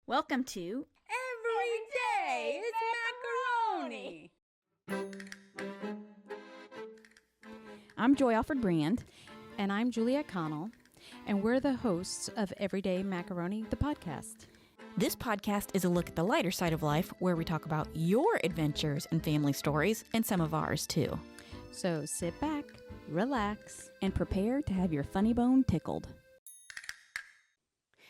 Welcome to Every Day Macaroni. I'm Joy Alford Brand. And I'm Juliette Connell, and we're the hosts of Everyday Macaroni, the podcast. This podcast is a look at the lighter side of life where we talk about your adventures and family stories and some of ours too. So sit back, relax, And prepare to have your funny bone tickled.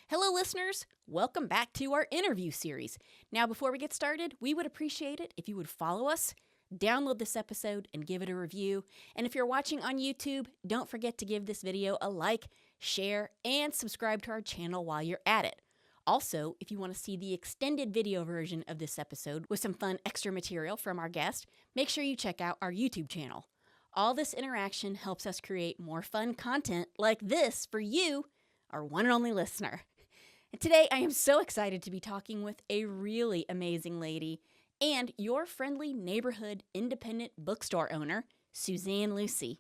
Hello, listeners. Welcome back to our interview series. Now, before we get started, we would appreciate it if you would follow us, download this episode, and give it a review. And if you're watching on YouTube, don't forget to give this video a like, share, and subscribe to our channel while you're at it. Also, if you want to see the extended video version of this episode with some fun extra material from our guest, make sure you check out our YouTube channel. All this interaction helps us create more fun content like this for you, our one and only listener. And today, I am so excited to be talking with a really amazing lady and your friendly neighborhood independent bookstore owner, Suzanne Lucey.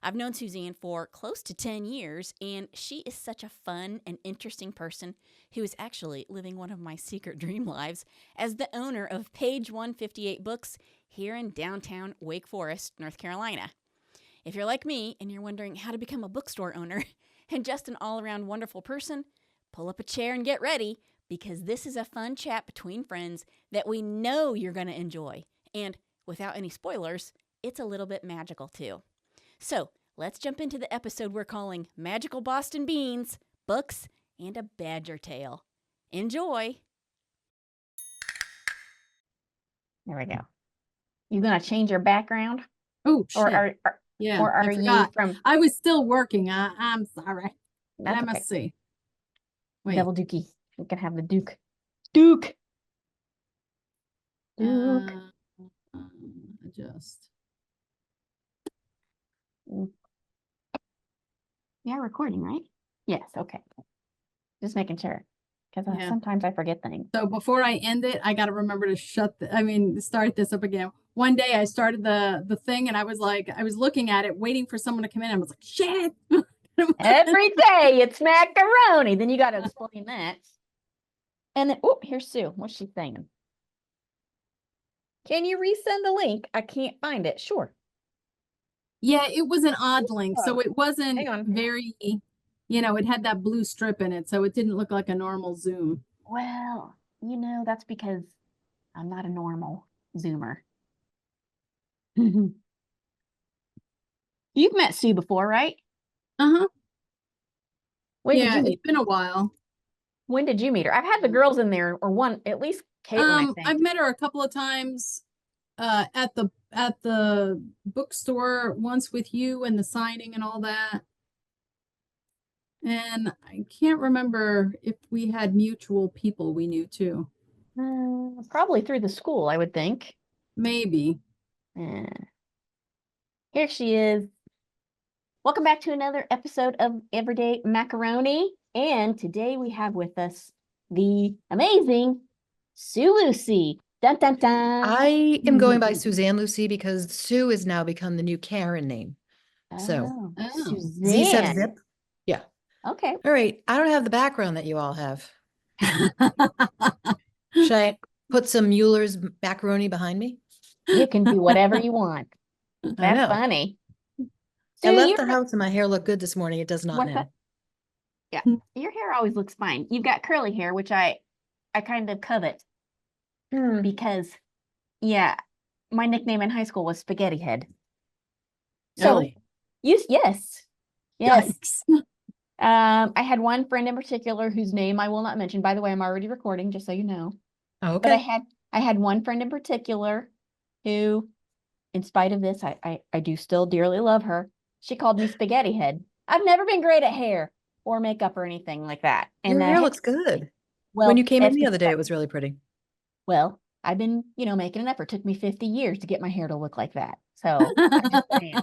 I've known Suzanne for close to 10 years, and she is such a fun and interesting person who is actually living one of my secret dream lives as the owner of Page 158 Books here in downtown Wake Forest, North Carolina. If you're like me and you're wondering how to become a bookstore owner and just an all-around wonderful person, pull up a chair and get ready, because this is a fun chat between friends that we know you're going to enjoy. And without any spoilers, it's a little bit magical too. So let's jump into the episode we're calling Magical Boston Beans, Books, and a Badger Tale. Enjoy! There we go. You gonna change your background? Oh, shit. Or are I you forgot. from I was still working. I'm sorry. That's Let me okay. see. Wait. Double Dookie? We can have the Duke. Duke. Adjust. Yeah, recording, right? Yes, okay. Just making sure. Because Yeah. sometimes I forget things. So before I end it, I got to remember to start this up again. One day I started the thing and I was looking at it, waiting for someone to come in. I was like, shit. Every day it's macaroni. Then you got to explain that. And then, oh, here's Sue. What's she saying? Can you resend the link? I can't find it. Sure. Yeah, it was an odd link. So it Hang wasn't on. very, it had that blue strip in it. So it didn't look like a normal Zoom. Well, that's because I'm not a normal Zoomer. You've met Sue before, right? Uh-huh. When Yeah, did you meet? it's been a while. When did you meet her? I've had the girls in there, or one, at least Caitlin, I think. I've met her a couple of times at the bookstore, once with you and the signing and all that. And I can't remember if we had mutual people we knew too. Probably through the school, I would think. Maybe. Here she is. Welcome back to another episode of Everyday Macaroni. And today we have with us the amazing Sue Lucey. Dun, dun, dun. I am going by Suzanne Lucey because Sue has now become the new Karen name. So, Suzanne. Z said zip. Yeah. Okay. All right. I don't have the background that you all have. Should I put some Mueller's macaroni behind me? You can do whatever you want. I That's know. funny. I Sue, left the house and my hair looked good this morning. It does not What's now. that? Yeah, your hair always looks fine. You've got curly hair, which I kind of covet because, yeah, my nickname in high school was Spaghetti Head. So, Really? yes. Yikes. I had one friend in particular whose name I will not mention. By the way, I'm already recording, just so you know. Oh, But okay. I had one friend in particular who, in spite of this, I do still dearly love her. She called me Spaghetti Head. I've never been great at hair or makeup or anything like that. And Your hair looks good. Well, When you came in it's the other day, because- it was really pretty. Well, I've been, making an effort. It took me 50 years to get my hair to look like that. So I'm just saying.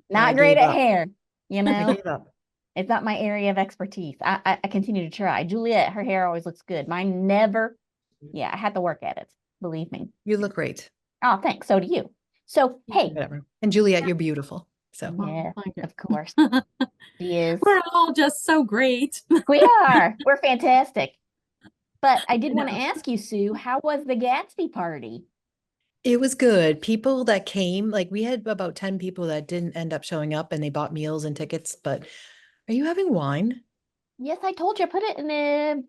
Not I great gave at up. hair, I gave up. It's not my area of expertise. I continue to try. Juliette, her hair always looks good. Mine never. Yeah, I had to work at it. Believe me. You look great. Oh, thanks. So do you. So, hey. Whatever. And Juliette, you're beautiful. So Yeah, Thank you. of course. She is. We're all just so great. We are. We're fantastic. But I did want to ask you, Sue, how was the Gatsby party? It was good. People that came, like we had about 10 people that didn't end up showing up and they bought meals and tickets, but are you having wine? Yes, I told you, I put it in the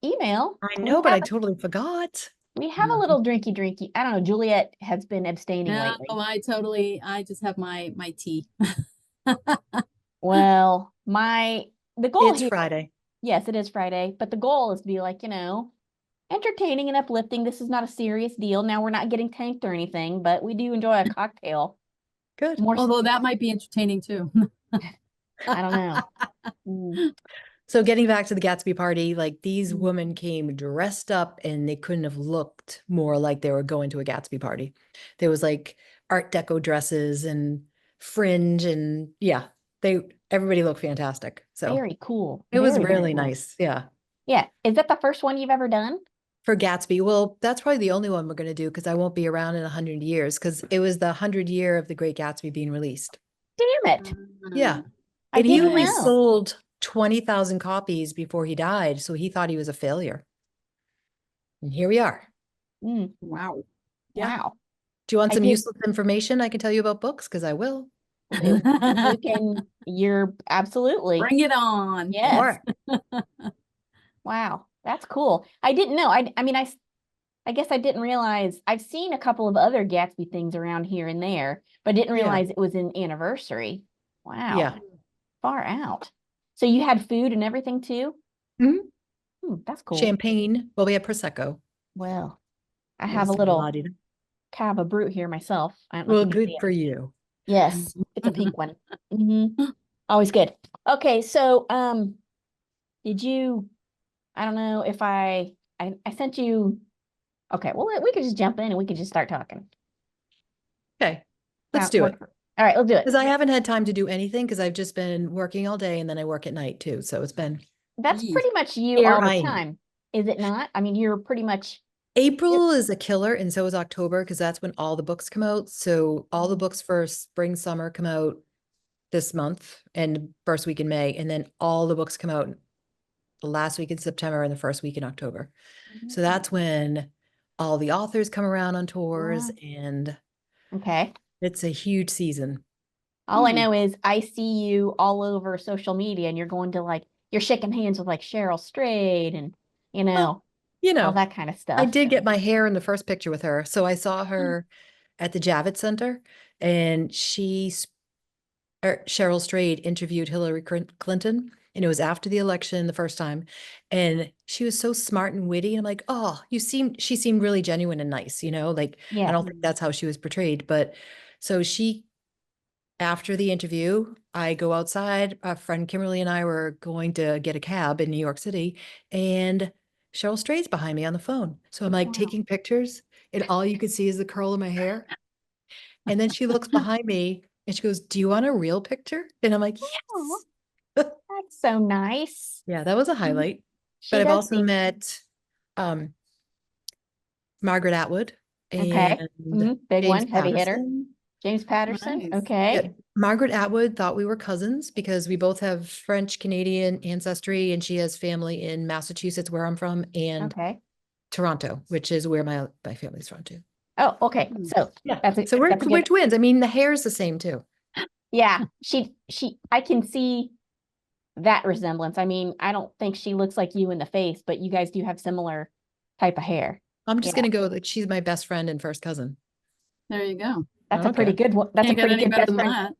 email. I know, but I totally forgot. We have a little drinky. I don't know. Juliet has been abstaining No, lately. I just have my tea. Well, the goal It's here, Friday. yes, it is Friday, but the goal is to be like, entertaining and uplifting. This is not a serious deal. Now we're not getting tanked or anything, but we do enjoy a cocktail. Good. More, Although that might be entertaining too. I don't know. Mm, So getting back to the Gatsby party, like these Mm. women came dressed up and they couldn't have looked more like they were going to a Gatsby party. There was like Art Deco dresses and fringe and yeah, everybody looked fantastic. So Very cool. it was Very, very really cool. nice. Yeah. Yeah. Is that the first one you've ever done? For Gatsby, well, that's probably the only one we're going to do because I won't be around in 100 years because it was the 100 year of the Great Gatsby being released. Damn it. Yeah. I And he didn't only know. sold 20,000 copies before he died, so he thought he was a failure. And here we are. Mm, Wow. Yeah. wow. Do you want I some did- useless information I can tell you about books? Because I will. You're absolutely. Bring it on. Yes. Or Wow. That's cool. I didn't know. I mean, I guess I didn't realize I've seen a couple of other Gatsby things around here and there, but I didn't Yeah. realize it was an anniversary. Wow. Yeah. Far out. So you had food and everything too? Mhm. That's cool. Champagne. Well, we had Prosecco. Well, I It have a was little la-di-da. Cava Brute here myself. I don't know Well, if you can see good it. for you. Yes, it's a pink one. Always good. Okay, so did you? I don't know if I sent you. Okay, well we could just jump in and we could just start talking. Okay. Let's How- do work it. for- All right, let's do it. Because I haven't had time to do anything because I've just been working all day and then I work at night too. So it's been That's Yee. pretty much you Here all I the am. time, is it not? I mean, you're pretty much. April is a killer, and so is October because that's when all the books come out. So all the books for spring, summer come out this month and first week in May, and then all the books come out the last week in September and the first week in October. So that's when all the authors come around on tours, and Okay. it's a huge season. All I know is I see you all over social media and you're going to you're shaking hands with like Cheryl Strayed and, Well, all that kind of stuff. I did get my hair in the first picture with her. So I saw her at the Javits Center, and Cheryl Strayed interviewed Hillary Clinton, and it was after the election the first time. And she was so smart and witty. And I'm like, oh, she seemed really genuine and nice, like, Yeah. I don't think that's how she was portrayed. But so after the interview, I go outside. A friend Kimberly and I were going to get a cab in New York City, and Cheryl Strayed's behind me on the phone. So I'm like Wow. taking pictures, and all you could see is the curl of my hair. And then she looks behind me and she goes, "Do you want a real picture?" And I'm like, Aw, "Yes." that's so nice. Yeah, that was a highlight. She But I've does also seem- met Margaret Atwood Okay. and Big James one, heavy hitter. Patterson. James Patterson. Nice. Okay. Yeah, Margaret Atwood thought we were cousins because we both have French Canadian ancestry, and she has family in Massachusetts, where I'm from, and Okay. Toronto, which is where my family's from too. Oh, okay. So Yeah. that's a, So we're that's a we're good, twins. I mean, the hair is the same too. yeah, I can see that resemblance. I mean, I don't think she looks like you in the face, but you guys do have similar type of hair. I'm just Yeah. gonna go like she's my best friend and first cousin. There you go. That's a pretty Okay. good one. That's Can't a get pretty any good better best than friend.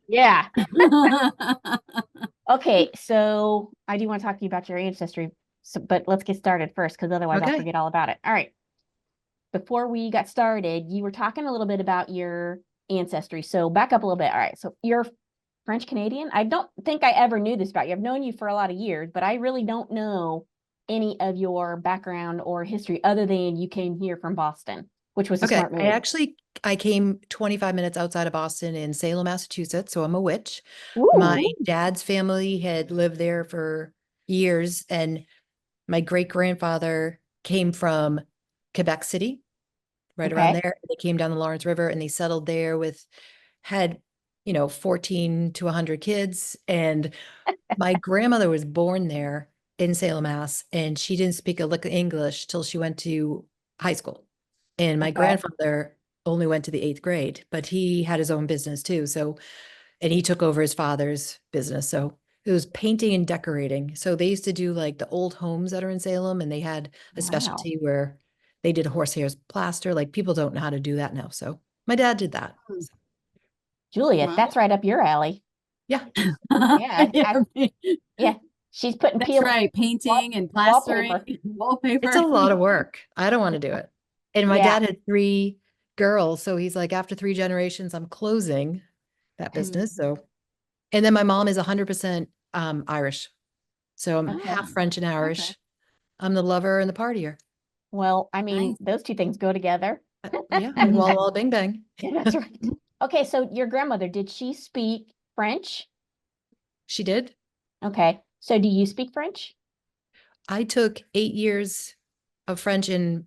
that. Yeah. Okay, so I do want to talk to you about your ancestry, but let's get started first because otherwise I'll Okay. forget all about it. All right. Before we got started, you were talking a little bit about your ancestry. So back up a little bit. All right. So you're French Canadian. I don't think I ever knew this about you. I've known you for a lot of years, but I really don't know any of your background or history other than you came here from Boston, which was a Okay. smart move. I came 25 minutes outside of Boston in Salem, Massachusetts. So I'm a witch. Ooh, My dad's family had lived there for years, and my great grandfather came from Quebec City, right around okay. there. They came down the Lawrence River and they settled there had 14 to 100 kids. And my grandmother was born there, in Salem, Mass, and she didn't speak a lick of English till she went to high school. And my Okay. grandfather only went to the 8th grade, but he had his own business too. So, and he took over his father's business. So it was painting and decorating. So they used to do like the old homes that are in Salem, and they had a Wow. specialty where they did horsehair plaster. Like people don't know how to do that now. So my dad did that. Hmm. So, Juliet, Wow. that's right up your alley. yeah. Yeah, Yeah, yeah. She's putting that's peeling right. Painting and wallpaper. plastering, wallpaper. It's a lot of work. I don't want to do it. And my Yeah. dad had 3 girls. So he's like, after 3 generations, I'm closing that business. So, and then my mom is 100% Irish. So I'm Okay. half French and Irish. Okay. I'm the lover and the partier. Well, I mean, Nice. those two things go together. Yeah. And Walla Walla Bing Bang. Yeah, that's right. Okay, so your grandmother, did she speak French? She did. Okay. So do you speak French? I took 8 years of French in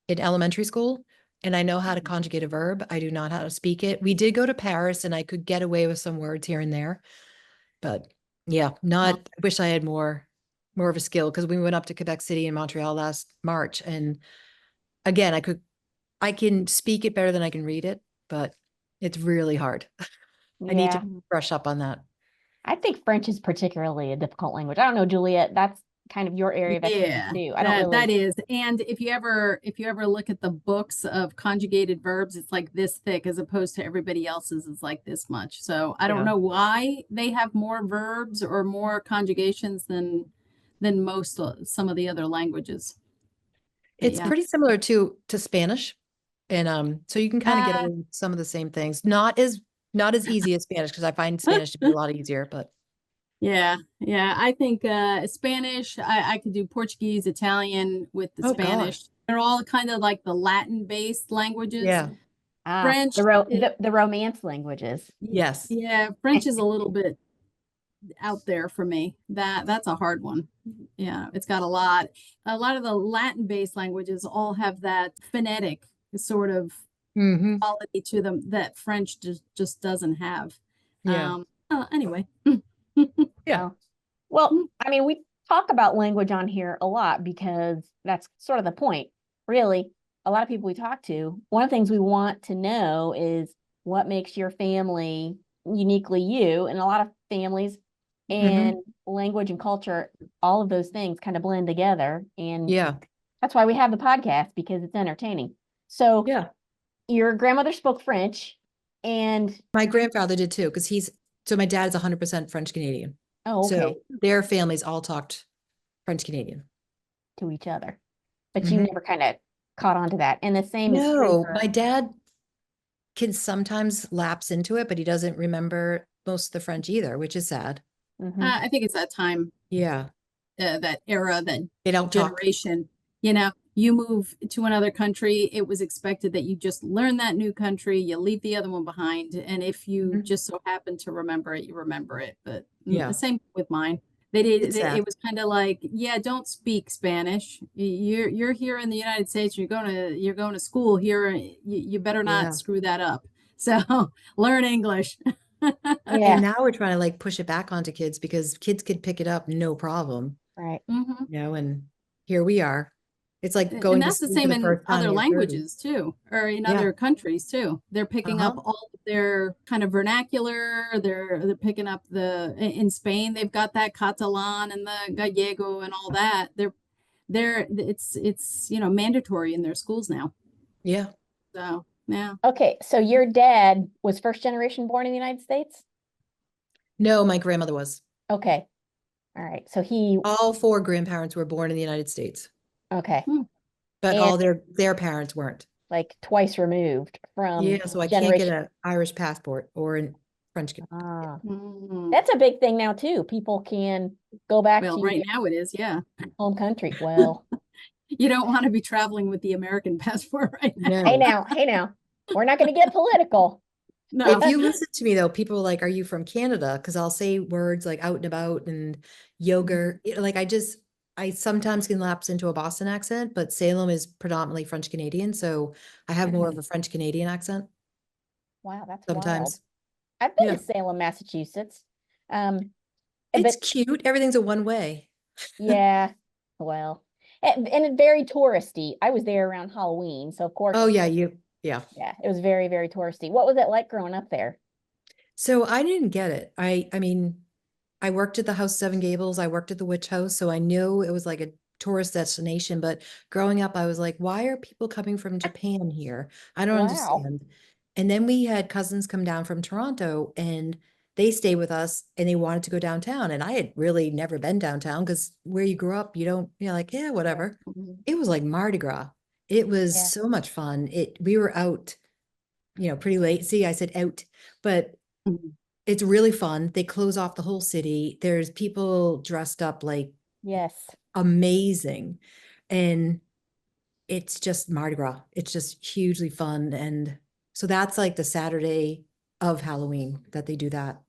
elementary school, and I know how to conjugate a verb. I do not know how to speak it. We did go to Paris, and I could get away with some words here and there, but yeah, not. I wish I had more of a skill, because we went up to Quebec City and Montreal last March, and again, I can speak it better than I can read it, but it's really hard. I need Yeah. to brush up on that. I think French is particularly a difficult language. I don't know, Juliet, that's kind of your area of expertise Yeah, too. I don't that really. is. And if you ever look at the books of conjugated verbs, it's like this thick, as opposed to everybody else's is like this much. So I don't Yeah. know why they have more verbs or more conjugations than most some of the other languages. But It's yeah. pretty similar to Spanish. And so you can kind of get away with some of the same things. Not as easy as Spanish, because I find Spanish to be a lot easier, but Yeah, I think Spanish, I could do Portuguese, Italian with the oh God. Spanish. They're all kind of like the Latin-based languages. Yeah. French The romance languages. Yes. Yeah, French is a little bit out there for me. That's a hard one. Yeah, it's got a lot of the Latin-based languages all have that phonetic sort of Mm-hmm. quality to them that French just doesn't have. Yeah. Anyway. Yeah. Well, I mean, we talk about language on here a lot because that's sort of the point. Really, a lot of people we talk to, one of the things we want to know is what makes your family uniquely you. And a lot of families and language and culture, all of those things kind of blend together. And Yeah. that's why we have the podcast, because it's entertaining. So Yeah. your grandmother spoke French, and My grandfather did too, because so my dad's 100% French Canadian. oh, okay, So their families all talked French Canadian. to each other. But you never kind of caught on to that. And the same is true No, for my dad can sometimes lapse into it, but he doesn't remember most of the French either, which is sad. I think it's that time, Yeah. that era, that They don't talk. generation. You move to another country, it was expected that you just learn that new country, you leave the other one behind, and if you just so happen to remember it, you remember it. But Yeah. the same with mine. They did. It's sad. It was kind of like, yeah, don't speak Spanish. You're here in the United States. You're going to school here. You better not Yeah. screw that up. So learn English. yeah, And now we're trying to like push it back onto kids, because kids could pick it up, no problem, right. and here we are. It's like And going to that's the school for same the in first time other you're 30. languages too, or in Yeah. other countries too. They're picking up Uh-huh. all of their kind of vernacular. They're picking up in Spain, they've got that Catalan and the Gallego and all that. It's mandatory in their schools now. Yeah. So yeah. Okay, so your dad was first generation born in the United States? No, my grandmother was. Okay. All right. So he, All 4 grandparents were born in the United States, okay, but And- all their parents weren't. like twice removed from Yeah, so I can't get generation. an Irish passport or a French. Ah, Mhm. that's a big thing now too. People can go back Well, to right their now it is, yeah. home country. Well, You don't want to be traveling with the American passport right now. No. hey now, we're not going to get political. No. If you listen to me though, people are like, "Are you from Canada?" Because I'll say words like out and about and yogurt. Like I sometimes can lapse into a Boston accent, but Salem is predominantly French Canadian, so I have more of a French Canadian accent Wow, that's wild. sometimes. I've been Yeah. to Salem, Massachusetts. It's But cute. Everything's a one way. Yeah. Well, and it's very touristy. I was there around Halloween, so of course, Oh yeah, yeah. yeah, it was very, very touristy. What was it like growing up there? So I didn't get it. I mean, I worked at the House Seven Gables. I worked at the Witch House, so I knew it was like a tourist destination. But growing up, I was like, why are people coming from Japan here? I don't Wow. understand. And then we had cousins come down from Toronto and they stayed with us and they wanted to go downtown. And I had really never been downtown because where you grew up, you don't, you're like, yeah, whatever. Mhm. It was like Mardi Gras. It was Yeah. so much fun. We were out, pretty late. See, I said out, but Mhm. it's really fun. They close off the whole city. There's people dressed up like Yes. amazing. And it's just Mardi Gras. It's just hugely fun. And so that's like the Saturday of Halloween that they do that. I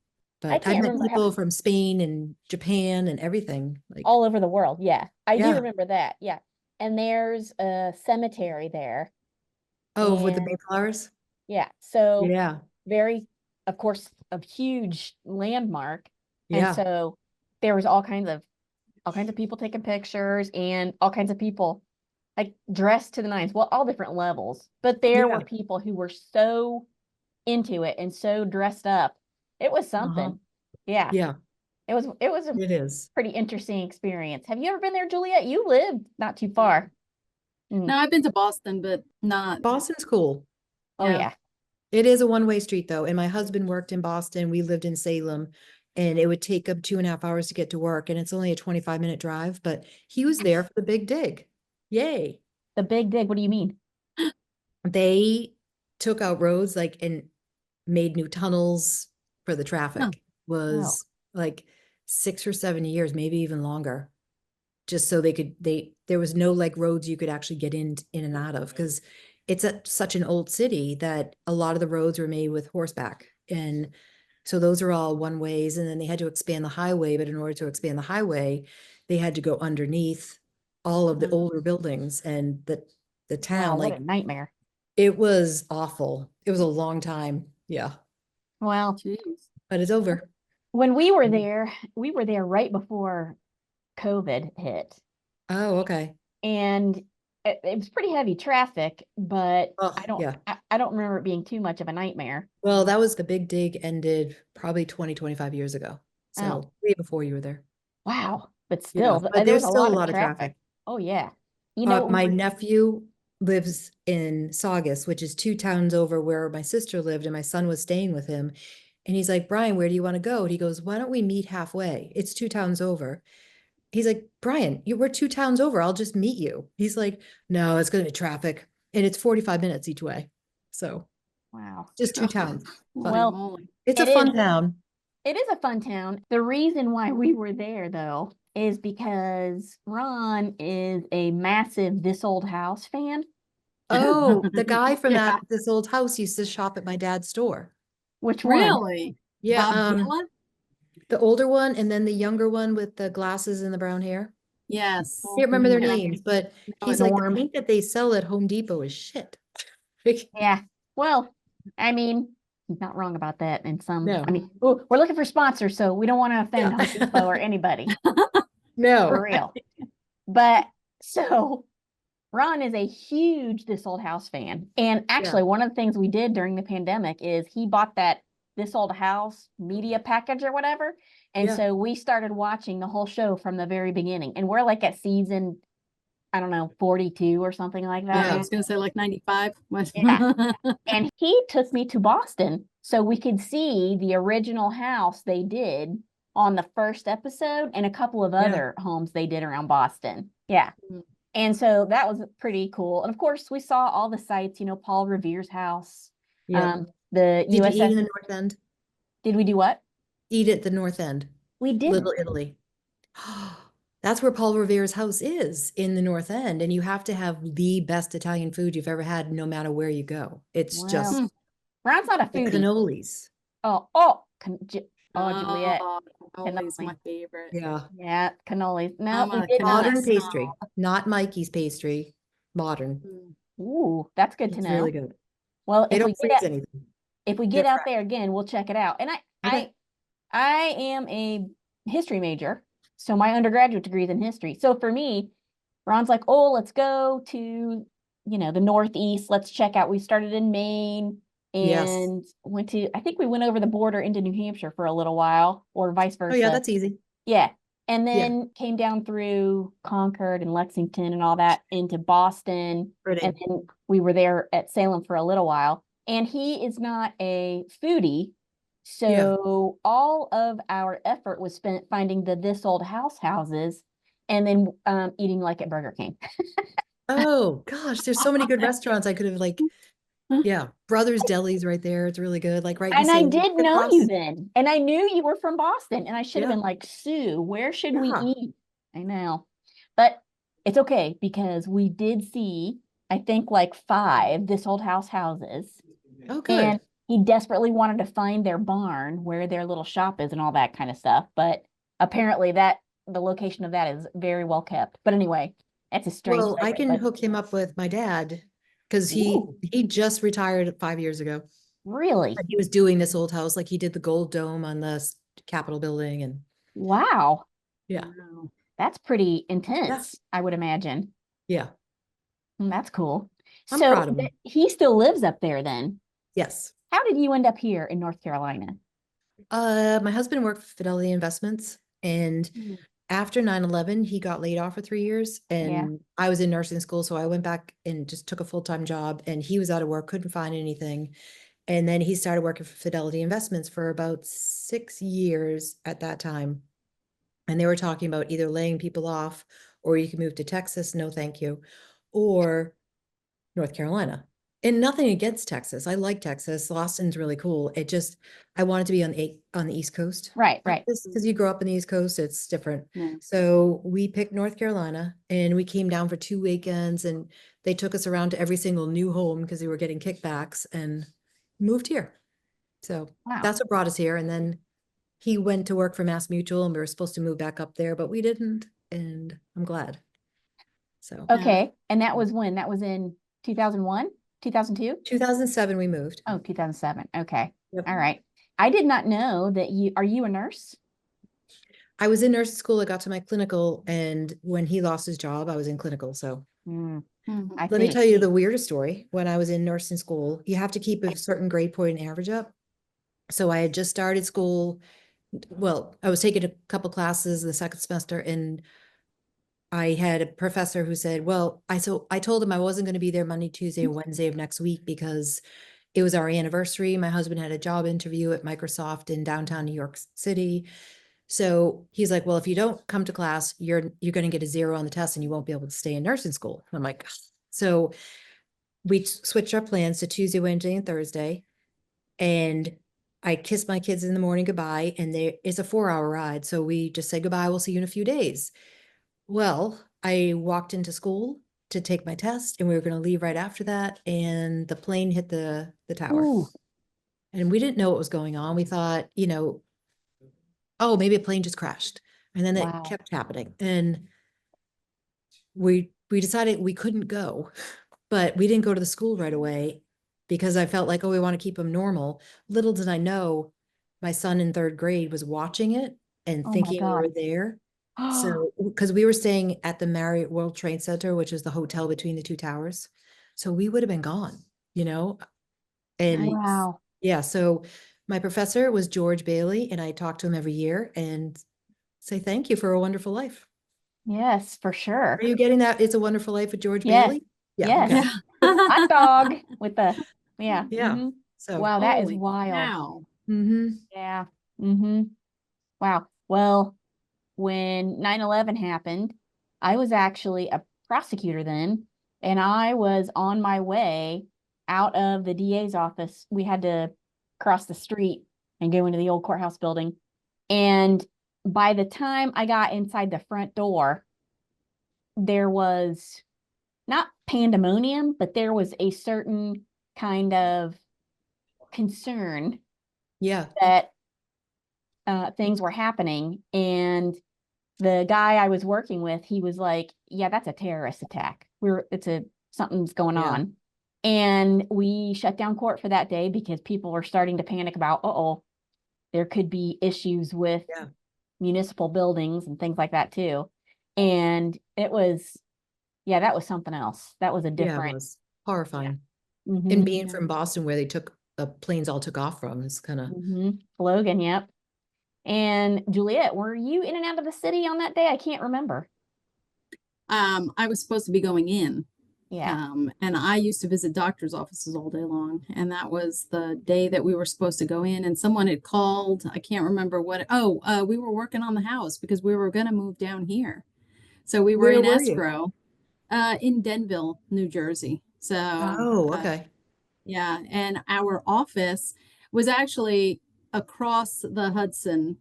But I've can't met remember how people from Spain and Japan and everything. Like, all over the world. Yeah. I do yeah. remember that. Yeah. And there's a cemetery there. Oh, with the And Mayflowers? yeah, so Yeah. very, of course, a huge landmark. And Yeah. so there was all kinds of people taking pictures and all kinds of people like dressed to the nines, well, all different levels. But there Yeah. were people who were so into it and so dressed up. It was Uh-huh. something. Yeah. Yeah, It was a it is. pretty interesting experience. Have you ever been there, Juliet? You lived not too far. No, I've been to Boston, but not. Boston's cool. Oh Yeah. yeah. It is a one-way street though. And my husband worked in Boston. We lived in Salem and it would take him 2.5 hours to get to work. And it's only a 25-minute drive, but he was there for the big dig. Yay. The Big Dig. What do you mean? They took out roads like and made new tunnels for the Huh. traffic. Was like 6 or 7 years, maybe even longer. Just so there was no like roads you could actually get in and out of because it's such an old city that a lot of the roads were made with horseback. And so those are all one ways. And then they had to expand the highway, but in order to expand the highway, they had to go underneath all of the Mhm. older buildings and the Wow, town, what like a nightmare. it was awful. It was a long time. Yeah. Well, Jeez. But it's over. when we were Mhm. there, we were there right before COVID hit. Oh, okay. And it was pretty heavy traffic, but Oh, I don't yeah. I don't remember it being too much of a nightmare. Well, that was the big dig ended probably 25 years ago. Oh, So way before you were there. wow. But Yeah, still, but there was there's a still a lot of lot of traffic. traffic. Oh yeah. You know, My nephew lives in Saugus, which is 2 towns over where my sister lived, and my son was staying with him. And he's like, Brian, where do you want to go? And he goes, why don't we meet halfway? It's 2 towns over. He's like, Brian, we're 2 towns over. I'll just meet you. He's like, no, it's going to be traffic. And it's 45 minutes each way. So wow. just 2 towns. Holy Well, moly. It's a it is fun town. it is a fun town. The reason why we were there though is because Ron is a massive This Old House fan. Oh, the guy from Yeah. this old house used to shop at my dad's store. Which one? Really? Yeah, Bob Dylan? the older one and then the younger one with the glasses and the brown hair. Yes. Can't remember their Yeah. names, but No, he's like, the Norm. paint that they sell at Home Depot is shit. Like, Yeah. Well, I mean, he's not wrong about that. And No. I mean, ooh, we're looking for sponsors, so we don't want to offend Yeah. Home Depot or anybody No. for real. But so Ron is a huge This Old House fan. And actually, one of the things we did during the pandemic is he bought that This Old House media package or whatever. And Yeah. so we started watching the whole show from the very beginning. And we're like at season, I don't know, 42 or something like that. Yeah, I Yeah. was gonna say like 95. Yeah. And he took me to Boston so we could see the original house they did on the first episode and a couple of Yeah. other homes they did around Boston. Yeah. Mm. And so that was pretty cool. And of course, we saw all the sites, Paul Revere's house, Yeah. the Did you eat USS. in the North End? Did we do what? Eat at the North End. We Little didn't. Italy. That's where Paul Revere's house is in the North End. And you have to have the best Italian food you've ever had, no matter where you go. It's Well, just Ron's not a the foodie. cannolis. Oh, Juliet. Always my Cannoli. favorite. Yeah. Yeah, cannolis. No, I'm we a did not. Modern Cannolis pastry, snob. not Mikey's pastry. Modern. Mm. Ooh, that's good to It's know. really good. Well, They if we don't get freeze out, anything. if we They're get out fresh. there again, we'll check it out. And Okay. I am a history major. So my undergraduate degree is in history. So for me, Ron's like, oh, let's go to, the Northeast. Let's check out. We started in Maine Yes. and I think we went over the border into New Hampshire for a little while, or vice Oh yeah, versa. that's easy. Yeah. And Yeah. then came down through Concord and Lexington and all that into Boston. Pretty. And then we were there at Salem for a little while. And he is not a foodie. So all of our effort was spent finding the This Old House houses and then eating like at Burger King. Oh gosh, there's so many good restaurants I could have Brothers Deli's right there. It's really good. Like right in And I Salem, did know you then. And I knew you were from Boston. And I should have been like, Sue, where should we eat? I know. But it's okay because we did see, I think, like 5 This Old House houses. Oh, good. And he desperately wanted to find their barn where their little shop is and all that kind of stuff. But apparently the location of that is very well kept. But anyway, that's a strange Well, I segue, can but- hook him up with my dad because Ooh. he just retired 5 years ago. Really? But he was doing This Old House, like he did the gold dome on the Capitol building, and Wow. yeah, Wow. That's pretty intense, I would imagine. yeah, That's cool. I'm So proud of him. he still lives up there then. Yes. How did you end up here in North Carolina? My husband worked for Fidelity Investments, and Mm. after 9/11, he got laid off for 3 years, and Yeah. I was in nursing school, so I went back and just took a full-time job, and he was out of work, couldn't find anything. And then he started working for Fidelity Investments for about 6 years at that time. And they were talking about either laying people off, or you can move to Texas, no thank you, or North Carolina. And nothing against Texas. I like Texas. Austin's really cool. I wanted to be on the East Coast. Right. Because you grow up on the East Coast, it's different. Yeah. So we picked North Carolina, and we came down for 2 weekends, and they took us around to every single new home because we were getting kickbacks, and moved here. So Wow. that's what brought us here. And then he went to work for Mass Mutual, and we were supposed to move back up there, but we didn't. And I'm glad. So Okay. And that was when? That was in 2001, 2002? 2007, we moved. Oh, 2007. Okay. Yep. All right. I did not know that are you a nurse? I was in nursing school. I got to my clinical, and when he lost his job, I was in clinical. So I let me tell you the weirdest story. When I was in nursing school, you have to keep a certain grade point and average up. So I had just started school. Well, I was taking a couple classes the second semester, and I had a professor who said, well, I told him I wasn't going to be there Monday, Tuesday, and Wednesday of next week because it was our anniversary. My husband had a job interview at Microsoft in downtown New York City. So he's like, well, if you don't come to class, you're going to get a 0 on the test and you won't be able to stay in nursing school. I'm like, ugh. So we switched our plans to Tuesday, Wednesday, and Thursday. And I kissed my kids in the morning goodbye, and it's a 4-hour ride. So we just say goodbye. We'll see you in a few days. Well, I walked into school to take my test, and we were going to leave right after that. And the plane hit the tower. Ooh. And we didn't know what was going on. We thought, oh, maybe a plane just crashed. And then it kept happening. And we decided we couldn't go, but we didn't go to the school right away because I felt like, oh, we want to keep them normal. Little did I know my son in 3rd grade was watching it and thinking we were there. So, because we were staying at the Marriott World Trade Center, which is the hotel between the 2 towers. So we would have been gone, and Wow. yeah. So my professor was George Bailey, and I talked to him every year and say, thank you for a wonderful life. Yes, for sure. Are you getting that? It's a Wonderful Life with George Yes. Bailey? Yes. Okay. Hot dog with the, yeah. Yeah. So, wow, that is Holy wild. cow. Yeah. Wow. Well, when 9/11 happened, I was actually a prosecutor then, and I was on my way out of the DA's office. We had to cross the street and go into the old courthouse building. And by the time I got inside the front door, there was not pandemonium, but there was a certain kind of concern that things were happening. And the guy I was working with, he was like, yeah, that's a terrorist attack. Something's going on. And we shut down court for that day because people were starting to panic about, there could be issues with municipal buildings and things like that too. And it was, yeah, that was something else. That was a Yeah, it different. was horrifying. Mhm, And being Yeah. from Boston, where the planes all took off from, is kind of. Logan, yep. And Juliet, were you in and out of the city on that day? I can't remember. I was supposed to be going in. Yeah. And I used to visit doctor's offices all day long. And that was the day that we were supposed to go in. And someone had called. I can't remember what. We were working on the house because we were going to move down here. So we were Where in were you? escrow in Denville, New Jersey. So, Oh, okay. yeah. And our office was actually across the Hudson.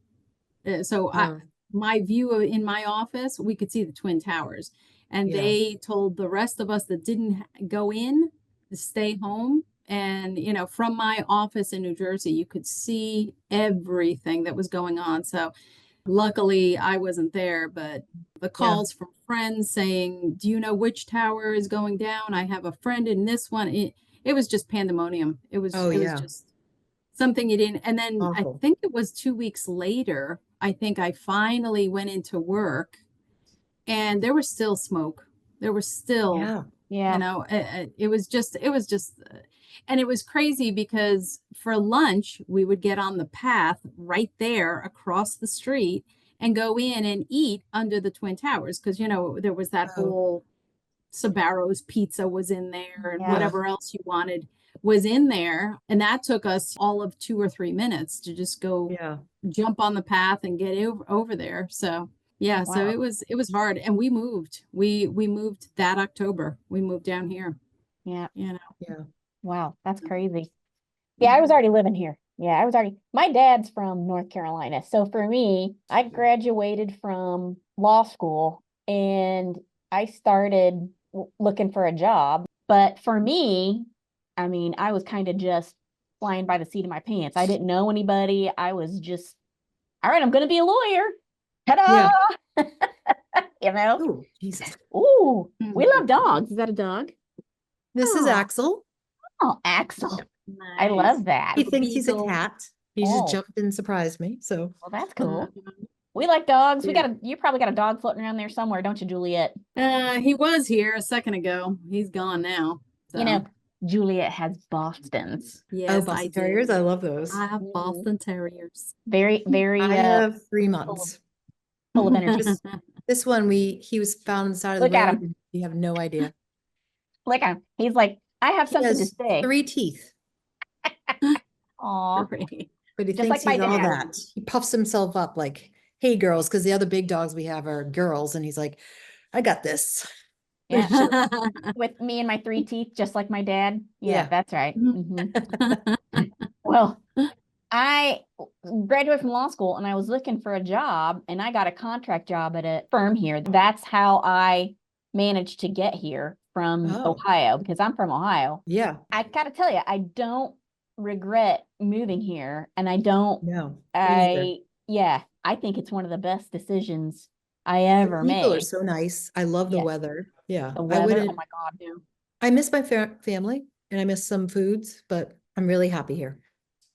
Oh, My view in my office, we could see the Twin Towers. And yeah. they told the rest of us that didn't go in to stay home. And, from my office in New Jersey, you could see everything that was going on. So luckily I wasn't there, but the calls from friends saying, do you know which tower is going down? I have a friend in this one. It was just pandemonium. It was just something you didn't. And then I Awful. think it was 2 weeks later, I think I finally went into work and there was still smoke. There was still, Yeah. it was just, and it was crazy because for lunch, we would get on the path right there across the street and go in and eat under the Twin Towers. Cause there was that Oh, whole Sabaro's pizza was in there and Yeah. whatever else you wanted was in there. And that took us all of 2 or 3 minutes to just go yeah. jump on the path and get over there. So yeah, so Wow. it was hard. And we moved. We moved that October. We moved down here. Yeah. Yeah. Wow. That's crazy. Yeah, I was already living here. Yeah, my dad's from North Carolina. So for me, I graduated from law school and I started looking for a job. But for me, I mean, I was kind of just flying by the seat of my pants. I didn't know anybody. I was just, all right, I'm going to be a lawyer. Ta-da! Yeah. Oh, Jesus. Ooh, we love dogs. Is that a dog? This is Oh. Axel. Oh, Axel. Nice. I love that. He thinks he's a Beagle. cat. He just jumped and surprised me. So Well, that's cool. We like dogs. You probably got a dog floating around there somewhere, don't you, Juliet? He was here a second ago. He's gone now. So. Juliet has Bostons. Yes, Boston I Terriers, do. I love those. I have Boston Terriers. Very, very I have 3 months. full of energy. This one, he was found on the side of Look the at road. him. You have no idea. Look at him. He's like, I have He something to has say. 3 teeth, Aw. Great. but he Just thinks like my he's all dad. that. He puffs himself up like, hey, girls, because the other big dogs we have are girls. And he's like, I got this. Yeah. Sure. With me and my 3 teeth, just like my dad. Yeah, Yeah. that's right. Well, I graduated from law school and I was looking for a job and I got a contract job at a firm here. That's how I managed to get here from Ohio because I'm from Ohio. Yeah. I got to tell you, I don't regret moving here and I don't. No. Me neither. I think it's one of the best decisions I ever made. People are so nice. I love the weather. Yeah. The weather, oh my God. I miss my family and I miss some foods, but I'm really happy here.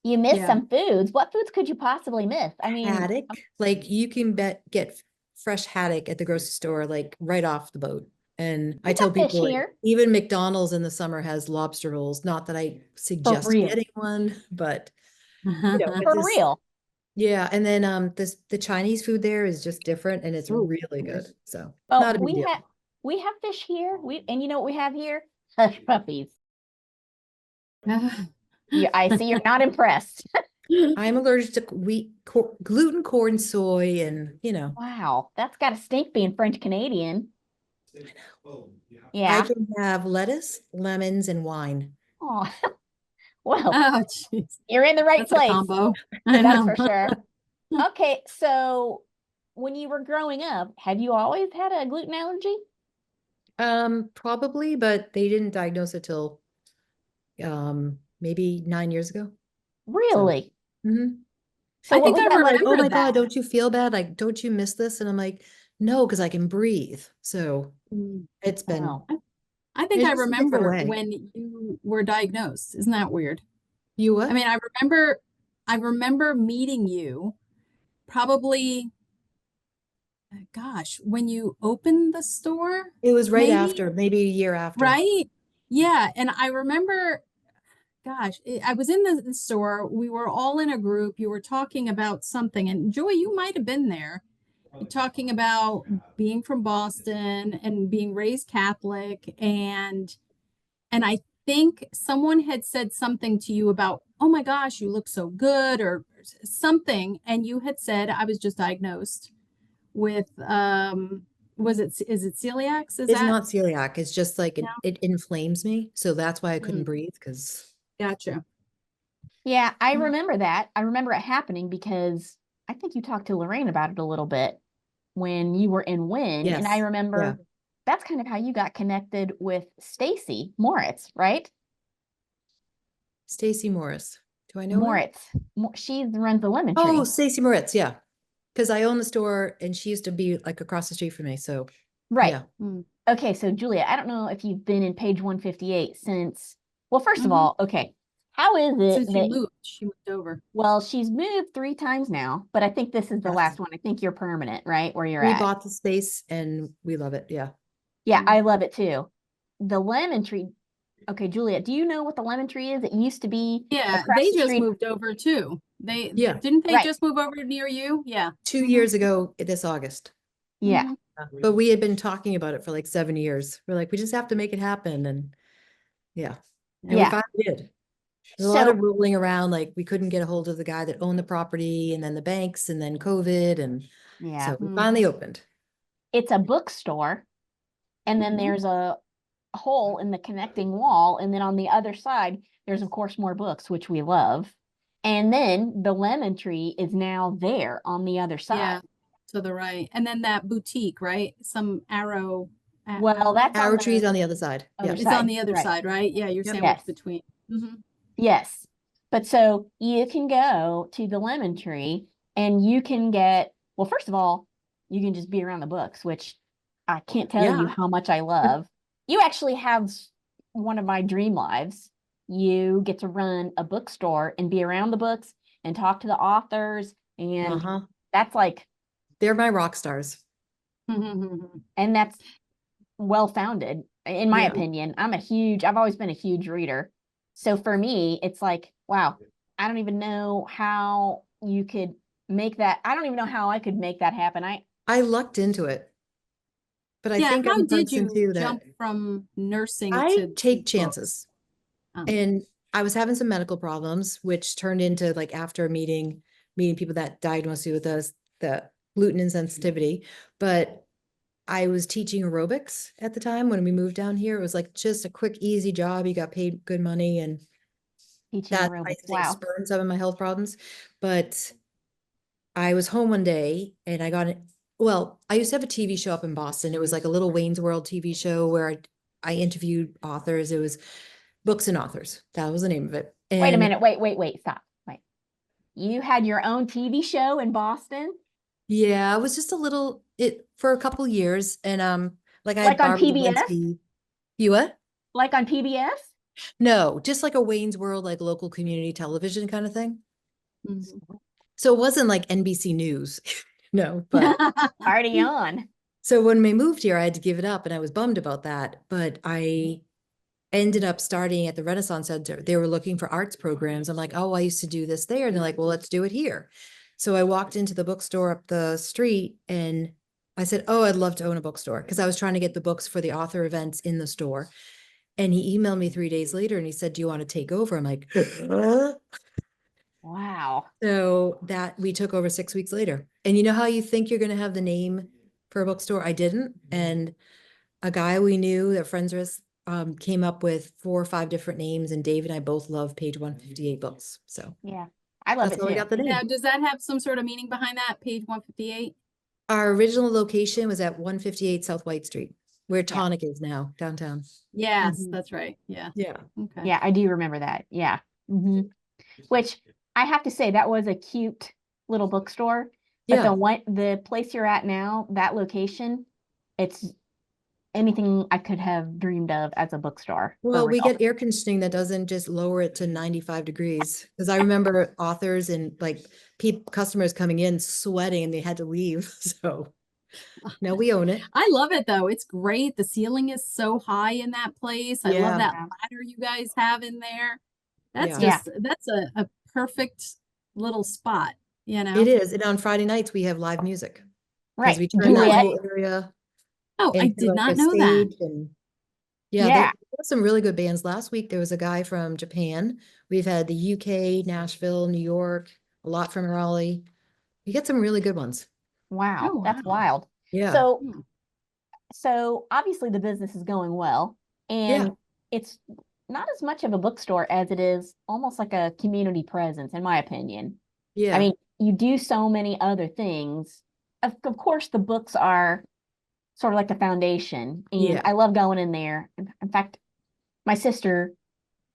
You miss some foods. What foods could you possibly miss? I mean, haddock. Like you can get fresh haddock at the grocery store, like right off the boat. And I tell people, like, even McDonald's in the summer has lobster rolls. Not that I suggest getting one, but for real. Yeah, and then the Chinese food there is just different, and it's really good. So not a big deal. We have fish here. And you know what we have here? Hush puppies. I see you're not impressed. I'm allergic to gluten, corn, soy, and Wow, that's got to stink being French Canadian. Yeah. I can have lettuce, lemons, and wine. Oh, well, you're in the right place. Combo. That's for sure. Okay, so when you were growing up, have you always had a gluten allergy? Probably, but they didn't diagnose it till maybe 9 years ago. Really? So I think I remember like, oh my God, don't you feel bad? Like, don't you miss this? And I'm like, no, because I can breathe. So it's been. Wow. I think I remember when you were diagnosed. Isn't that weird? You what? I mean, I remember meeting you probably gosh, when you opened the store, It was right maybe, after, maybe a year after. right? Yeah. And I remember, gosh, I was in the store. We were all in a group. You were talking about something, and Joy, you might have been there. You're talking about being from Boston and being raised Catholic, and I think someone had said something to you about, oh my gosh, you look so good, or something, and you had said, I was just diagnosed with is it celiac? Is It's that? not celiac. It's just like No? it inflames me. So that's why I couldn't Mm, breathe because gotcha. Yeah, I Mm. remember that. I remember it happening because I think you talked to Lorraine about it a little bit when you were in Wynn. And I yes. remember that's kind of how you got connected with Stacy Moritz, right? Stacy Morris. Do I know her? Moritz. She runs the Lemon Tree. Oh, Stacy Moritz. Yeah. Because I own the store and she used to be like across the street from me. So Right. yeah. Mm. Okay, so Julia, I don't know if you've been in page 158 since, well, first of Mhm. all, okay, how is it Since that, she moved over. well, she's moved 3 times now, but I think this is the Yes. last one. I think you're permanent, right? Where you're We at. bought the space and we love it. Yeah. Yeah, Mm. I love it too. The Lemon Tree. Okay, Julia, do you know what the Lemon Tree is? It used to be Yeah, across they the just street. moved over too. Yeah. Didn't they Right. just move over near you? Yeah. 2 Mhm. years ago this August. Yeah. Mhm. But we had been talking about it for like 7 years. We're like, we just have to make it happen. And yeah. And we Yeah. finally did. There's a lot So of rolling around, like we couldn't get a hold of the guy that owned the property and then the banks and then COVID. And yeah, so we Mm. finally opened. it's a bookstore, and then Mhm. there's a hole in the connecting wall, and then on the other side, there's of course more books, which we love. And then the Lemon Tree is now there on the other side. Yeah, to the right. And then that boutique, right? Some arrow. Well, that's Our on tree's the on the other side. other Yeah. It's side. on the other Right. side, right? Yeah, you're Yep. sandwiched Yes. between. Mhm. Yes. But so you can go to the Lemon Tree and you can get, well, first of all, you can just be around the books, which I can't tell you Yeah. how much I love. You actually have one of my dream lives. You get to run a bookstore and be around the books and talk to the authors. And Uh-huh. that's like, They're my rock stars. Mhm. and that's well founded, in my Yeah. opinion. I've always been a huge reader. So for me, it's like, wow, I don't even know how you could make that. I don't even know how I could make that happen. I lucked into it. But I Yeah, think how I'm a did person you too that jump from nursing I to take books? chances. Oh. And I was having some medical problems, which turned into like after meeting people that diagnosed me with the gluten insensitivity. But I was teaching aerobics at the time when we moved down here. It was like just a quick, easy job. You got paid good money, and Teaching that I aerobics. think Wow. spurred some of my health problems. But I was home one day and I got it. Well, I used to have a TV show up in Boston. It was like a little Wayne's World TV show where I interviewed authors. It was Books and Authors. That was the name of it. Wait a And minute. Wait. Stop. Wait. You had your own TV show in Boston? yeah, it was just a little it for a couple years. And like I had Like on Barbara PBS? Lewinsky. You what? Like on PBS? No, just like a Wayne's World, like local community television kind of thing. Mhm. So it wasn't like NBC News. No, but Party on. so when we moved here, I had to give it up and I was bummed about that. But I ended up starting at the Renaissance Center. They were looking for arts programs. I'm like, oh, I used to do this there. And they're like, well, let's do it here. So I walked into the bookstore up the street and I said, oh, I'd love to own a bookstore because I was trying to get the books for the author events in the store. And he emailed me 3 days later and he said, do you want to take over? I'm like, Wow. so that we took over 6 weeks later. And you know how you think you're going to have the name for a bookstore? I didn't. And a guy we knew that friends with us came up with 4 or 5 different names, and Dave and I both love page 158 books. So Yeah. I love that's it how we too. got the name. Now, does that have some sort of meaning behind that, page 158? Our original location was at 158 South White Street, where Tonic is now, downtown. Yes, Mhm. that's right. Yeah. Yeah. Okay. Yeah, I do remember that. Yeah. Hmm. Which I have to say, that was a cute little bookstore. But Yeah. the place you're at now, that location, it's anything I could have dreamed of as a bookstore. For Well, we real. get air conditioning that doesn't just lower it to 95 degrees. Because I remember authors and like customers coming in sweating and they had to leave. So No, we own it. I love it though. It's great. The ceiling is so high in that place. I love Yeah. that Yeah. ladder you guys have in there. That's Yeah. just that's a perfect little spot, you know. It is. And on Friday nights, we have live music because Right. we turn that Duet. whole area Oh, I into did like not a know that. stage. And yeah, Yeah. there were some really good bands. Last week, there was a guy from Japan. We've had the UK, Nashville, New York, a lot from Raleigh. We get some really good ones. Wow. Oh, That's wow. wild. Yeah. So, Hmm. so obviously the business is going well, Yeah. and it's not as much of a bookstore as it is almost like a community presence, in my opinion. I Yeah. mean, you do so many other things. Of course, the books are sort of like the foundation, and Yeah. I love going in there. In fact, my sister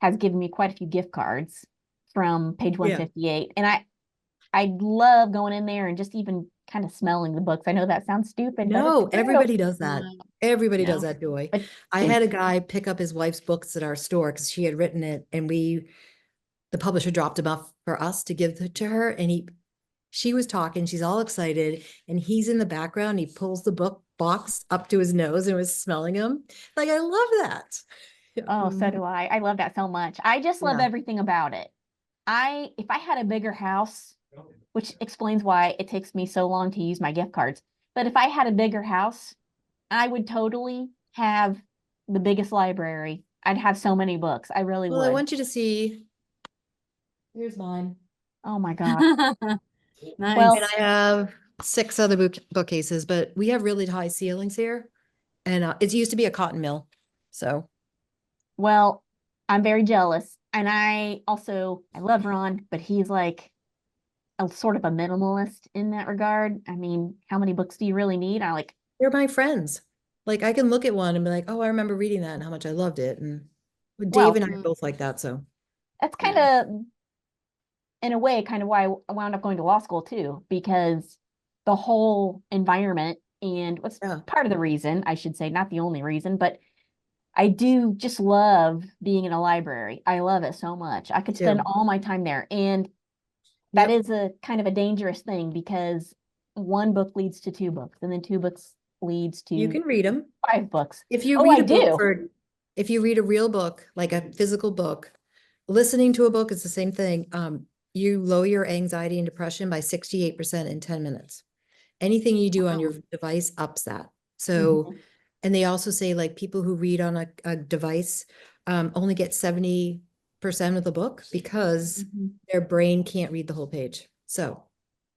has given me quite a few gift cards from page Yeah. 158, and I love going in there and just even kind of smelling the books. I know that sounds stupid, but No, it's true. everybody does that. Everybody Yeah. does that, Joy. But I had a guy pick up his wife's books at our store because she had written it, and the publisher dropped them off for us to give to her, and she was talking, she's all excited, and he's in the background. He pulls the book box up to his nose and was smelling them. Like, I love that. oh, so do I. I love that so much. I just love Yeah. everything about it. If I had a bigger house, which explains why it takes me so long to use my gift cards, but if I had a bigger house, I would totally have the biggest library. I'd have so many books. I really Well, I would. want you to see. Here's mine. Oh my God. Nice. Well, And I have 6 other bookcases, but we have really high ceilings here. And it used to be a cotton mill. So well, I'm very jealous. And I love Ron, but he's like a sort of a minimalist in that regard. I mean, how many books do you really need? I like, they're my friends. Like, I can look at one and be like, oh, I remember reading that and how much I loved it. And Dave well, and I are both like that. So that's kind of, in a way, kind of why I wound up going to law school too, because the whole environment and what's yeah. part of the reason, I should say, not the only reason, but I do just love being in a library. I love it so much. I could spend too. all my time there. And that Yep. is a kind of a dangerous thing because one book leads to 2 books, and then 2 books leads You to can read them. 5 books. If you Oh, read I a book do. if you read a real book, like a physical book, listening to a book is the same thing. You lower your anxiety and depression by 68% in 10 minutes. Anything you do on your device ups that. So, Mhm. and they also say like people who read on a device only get 70% of the book because Mhm. their brain can't read the whole page. So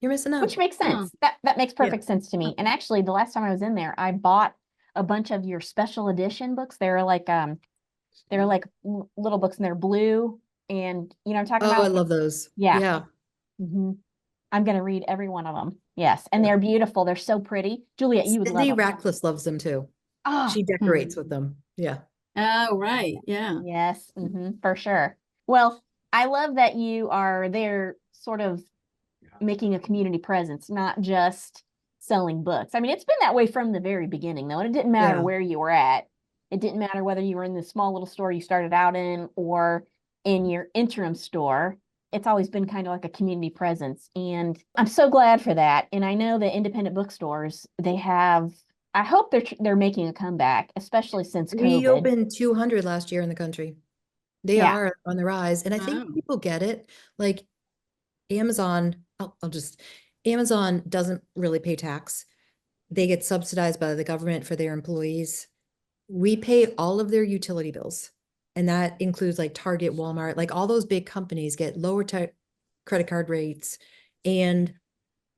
you're missing out. Which makes sense. That makes Yeah. perfect sense to me. And actually, the last time I was in there, I bought a bunch of your special edition books. They're like little books, and they're blue. And you know what I'm talking Oh, about? I love those. Yeah. Yeah. hmm I'm gonna read every one of them. Yes, and they're beautiful. They're so pretty. Juliet, you would love Sydney them. Ratcliffe loves them too. Oh, She decorates with them. Yeah. Oh, right. Yeah. yes, for sure. Well, I love that you are there sort of making a community presence, not just selling books. I mean, it's been that way from the very beginning, though, and it didn't matter Yeah. where you were at. It didn't matter whether you were in the small little store you started out in or in your interim store. It's always been kind of like a community presence. And I'm so glad for that. And I know that independent bookstores, I hope they're making a comeback, especially since We COVID. opened 200 last year in the country. They Yeah. are on the rise. And I think Wow. people get it. Like Amazon, Amazon doesn't really pay tax. They get subsidized by the government for their employees. We pay all of their utility bills. And that includes like Target, Walmart, like all those big companies get lower credit card rates and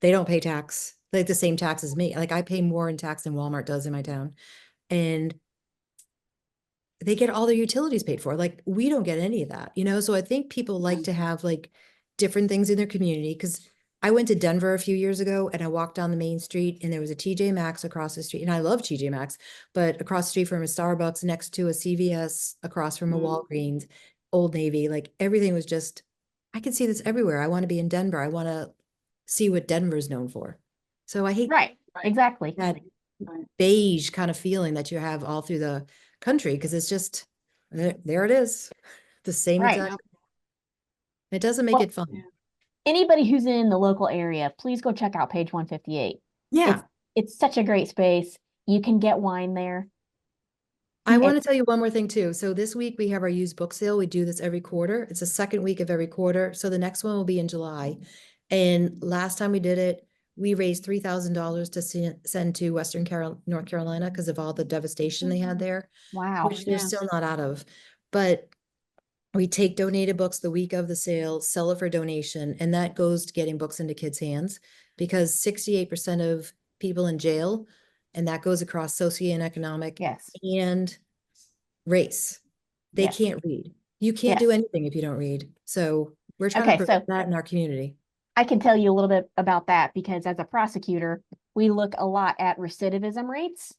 they don't pay tax, like the same tax as me. Like I pay more in tax than Walmart does in my town. And they get all their utilities paid for. Like we don't get any of that, So I think people like to have like different things in their community. Cause I went to Denver a few years ago and I walked down the main street and there was a TJ Maxx across the street. And I love TJ Maxx, but across the street from a Starbucks, next to a CVS, across from a Walgreens, Old Navy, like everything was just, I can see this everywhere. I want to be in Denver. I want to see what Denver is known for. So I hate Right. Exactly. that beige kind of feeling that you have all through the country because it's just there it is, the same Right. exact. It doesn't make Well, it fun. anybody who's in the local area, please go check out page 158. Yeah, it's such a great space. You can get wine there. I want to tell you one more thing too. So this week we have our used book sale. We do this every quarter. It's the second week of every quarter. So the next one will be in July. And last time we did it, we raised $3,000 to send to North Carolina because of all the devastation they had there, Wow. which they're still not out of. But we take donated books the week of the sale, sell it for donation, and that goes to getting books into kids' hands because 68% of people in jail, and that goes across socioeconomic Yes. and race. They Yes. can't read. You can't do Yes. anything if you don't read. So we're trying Okay, to prevent that in our community. I can tell you a little bit about that because as a prosecutor, we look a lot at recidivism rates.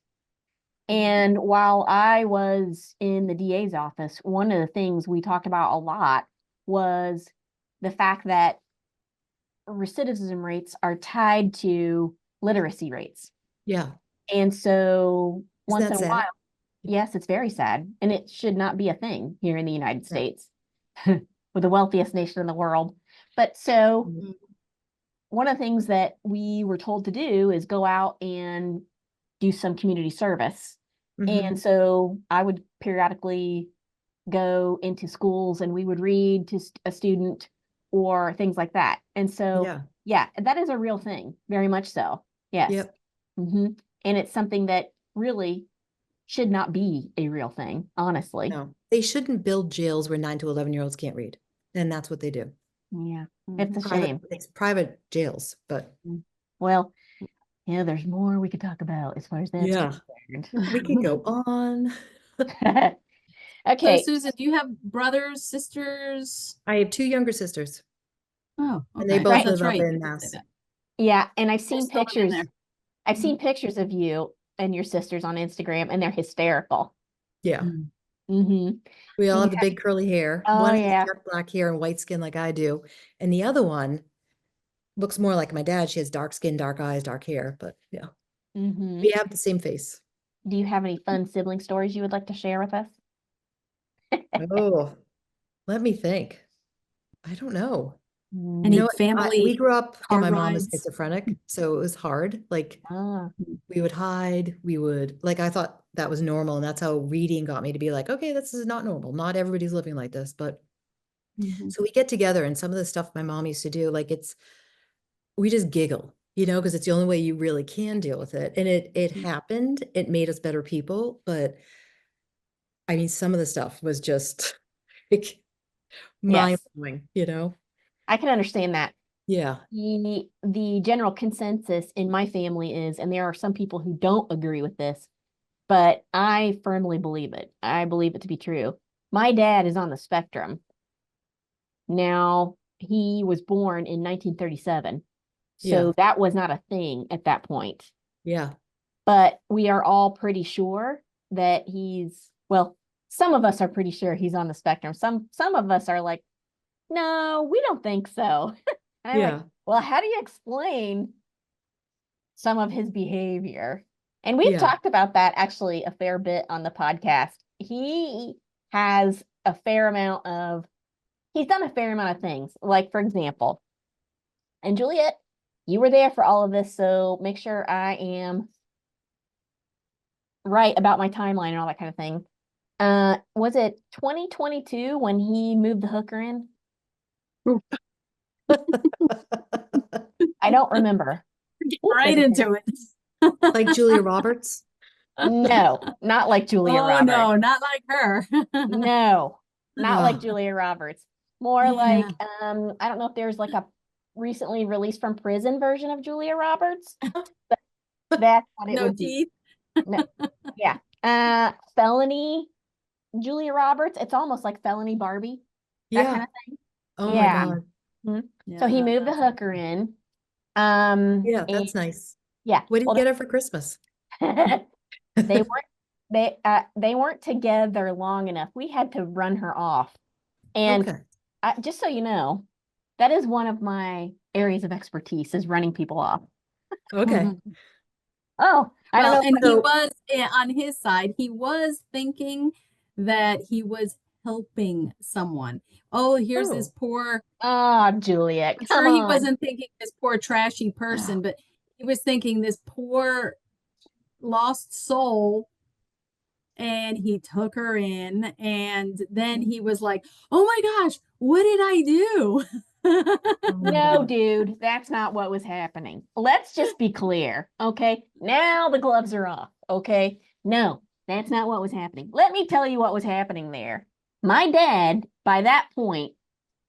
And while I was in the DA's office, one of the things we talked about a lot was the fact that recidivism rates are tied to literacy rates. Yeah. And so Isn't once that in a sad? while, yes, it's very sad. And it should not be a thing here in the United States. We're the wealthiest nation in the world. But so one of the things that we were told to do is go out and do some community service. And so I would periodically go into schools and we would read to a student or things like that. And so, yeah, that is a real thing, very much so. Yes. Yep. And it's something that really should not be a real thing, honestly. No, they shouldn't build jails where 9 to 11-year-olds can't read. And that's what they do. Yeah, it's a shame. It's private jails, but. Well, yeah, there's more we could talk about as far as that's concerned. We can go on. Okay. So Susan, do you have brothers, sisters? I have 2 younger sisters. Oh, okay. And they both That's live up right. in Mass. Yeah, and I've seen still in pictures. there. I've seen pictures of you and your sisters on Instagram, and they're hysterical. Yeah. Mm-hmm. We all have the big curly hair. Oh, One yeah. has jet black hair and white skin like I do. And the other one looks more like my dad. She has dark skin, dark eyes, dark hair. But yeah, we have the same face. Do you have any fun sibling stories you would like to share with us? Oh, let me think. I don't know. Any family we grew up and my mom is rides? schizophrenic, so it was hard. Like we would hide, like I thought that was normal, and that's how reading got me to be like, okay, this is not normal. Not everybody's living like this, but so we get together and some of the stuff my mom used to do, like we just giggle, because it's the only way you really can deal with it. And it happened, it made us better people, but I mean, some of the stuff was just like mind-blowing, I can understand that. Yeah. The general consensus in my family is, and there are some people who don't agree with this, but I firmly believe it. I believe it to be true. My dad is on the spectrum. Now, he was born in 1937, so that was not a thing at that point. Yeah. But we are all pretty sure that some of us are pretty sure he's on the spectrum. Some of us are like, no, we don't think so. And I'm like, well, how do you explain some of his behavior? And we've talked about that actually a fair bit on the podcast. He has a fair amount of, he's done a fair amount of things. Like, for example, and Juliet, you were there for all of this, so make sure I am right about my timeline and all that kind of thing. Was it 2022 when he moved the hooker in? I don't remember. Right into it. Like Julia Roberts? No, not like Julia Roberts. No, not like her. No, not like Julia Roberts. More like, I don't know if there's like a recently released from prison version of Julia Roberts. But that's what it would be. No, yeah. Felony Julia Roberts. It's almost like felony Barbie. That kind of thing. Oh my God. Mm-hmm. So he moved the hooker in. Yeah, that's nice. Yeah. What did you get her for Christmas? They weren't together long enough. We had to run her off. And just so you know, that is one of my areas of expertise is running people off. Okay. Oh, I don't know. And he was on his side, he was thinking that he was helping someone. Oh, here's this poor Juliet. I'm sure he wasn't thinking this poor trashy person, but he was thinking this poor lost soul, and he took her in, and then he was like, oh my gosh, what did I do? No, dude, that's not what was happening. Let's just be clear, okay? Now the gloves are off, okay? No, that's not what was happening. Let me tell you what was happening there. My dad, by that point,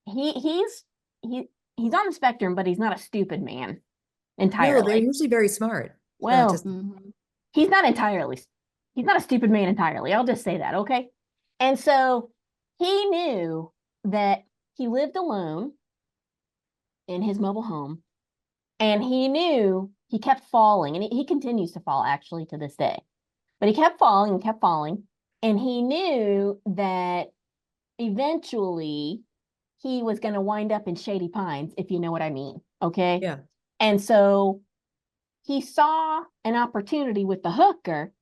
he's on the spectrum, but he's not a stupid man No, entirely. they're usually very smart. Well, just he's not a stupid man entirely. I'll just say that, okay? And so he knew that he lived alone in his mobile home, and he knew he kept falling, and he continues to fall actually to this day. But he kept falling and kept falling, and he knew that eventually he was going to wind up in Shady Pines, if you know what I mean, okay? yeah. And so he saw an opportunity with the hooker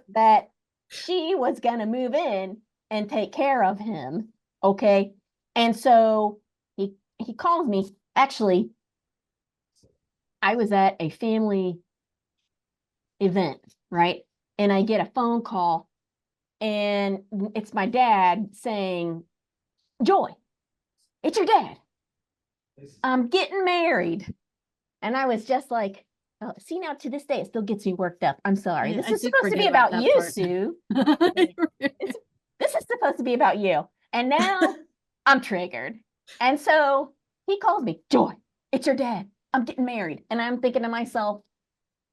that she was going to move in and take care of him, okay? And so he calls me. Actually, I was at a family event, right? And I get a phone call, and it's my dad saying, Joy, it's your dad. I'm getting married. And I was just like, oh, see, now to this day, it still gets me worked up. I'm sorry. Yeah, this I is did supposed to be forget about about that you, part. Sue. This is supposed to be about you. And now I'm triggered. And so he calls me, Joy, it's your dad. I'm getting married. And I'm thinking to myself,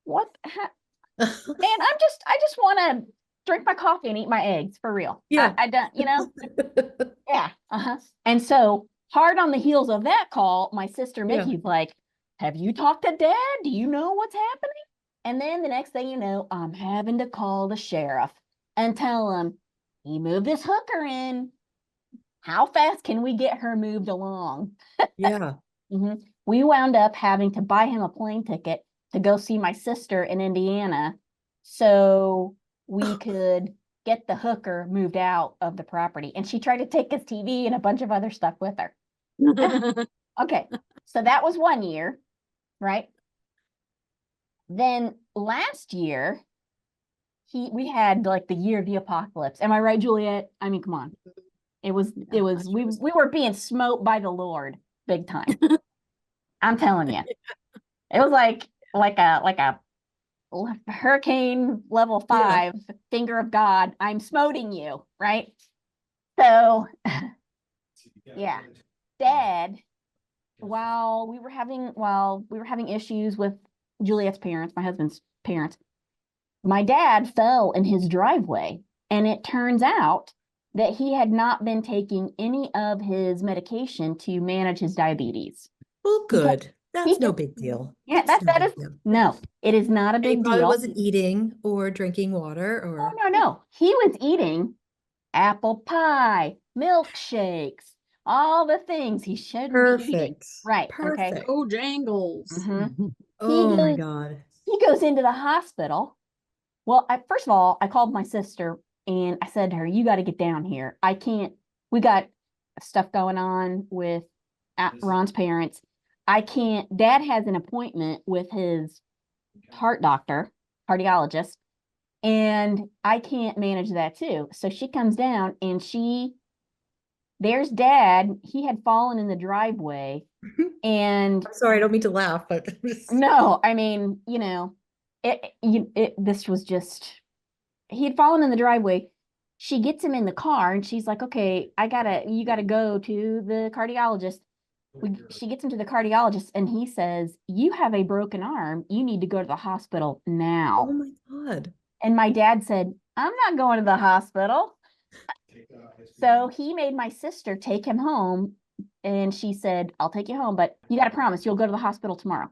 what? Man, I just want to drink my coffee and eat my eggs for real. Yeah. I don't, yeah. And so hard on the heels of that call, my sister Yeah. Mickey's like, have you talked to Dad? Do you know what's happening? And then the next thing you know, I'm having to call the sheriff and tell him he moved this hooker in. How fast can we get her moved along? Yeah. We wound up having to buy him a plane ticket to go see my sister in Indiana so we could get the hooker moved out of the property. And she tried to take his TV and a bunch of other stuff with her. Okay, so that was 1 year, right? Then last year, we had like the year of the apocalypse. Am I right, Juliet? I mean, come on. We were being smote by the Lord big time. I'm telling you. It was like a hurricane level 5, finger of God. I'm smoting you, right? So yeah, Dad, while we were having issues with Juliet's parents, my husband's parents, my dad fell in his driveway, and it turns out that he had not been taking any of his medication to manage his diabetes. Well, good. That's no big deal. Yeah, That's no that big is deal. no, it is not a And he big probably deal. wasn't eating or drinking water or No. He was eating apple pie, milkshakes, all the things he shouldn't be eating. perfect. Right. Perfect. Okay. Oh, jangles. Oh my God. He goes into the hospital. Well, first of all, I called my sister and I said to her, you got to get down here. I can't, we got stuff going on with Ron's parents. I can't, Dad has an appointment with his heart doctor, cardiologist, and I can't manage that too. So she comes down and there's Dad. He had fallen in the driveway, and I'm sorry, I don't mean to laugh, but no, I mean, this was just, he had fallen in the driveway. She gets him in the car and she's like, okay, you gotta go to the cardiologist. She gets him to the cardiologist and he says, you have a broken arm. You need to go to the hospital now. oh my God. And my dad said, I'm not going to the hospital. So he made my sister take him home, and she said, I'll take you home, but you got to promise you'll go to the hospital tomorrow.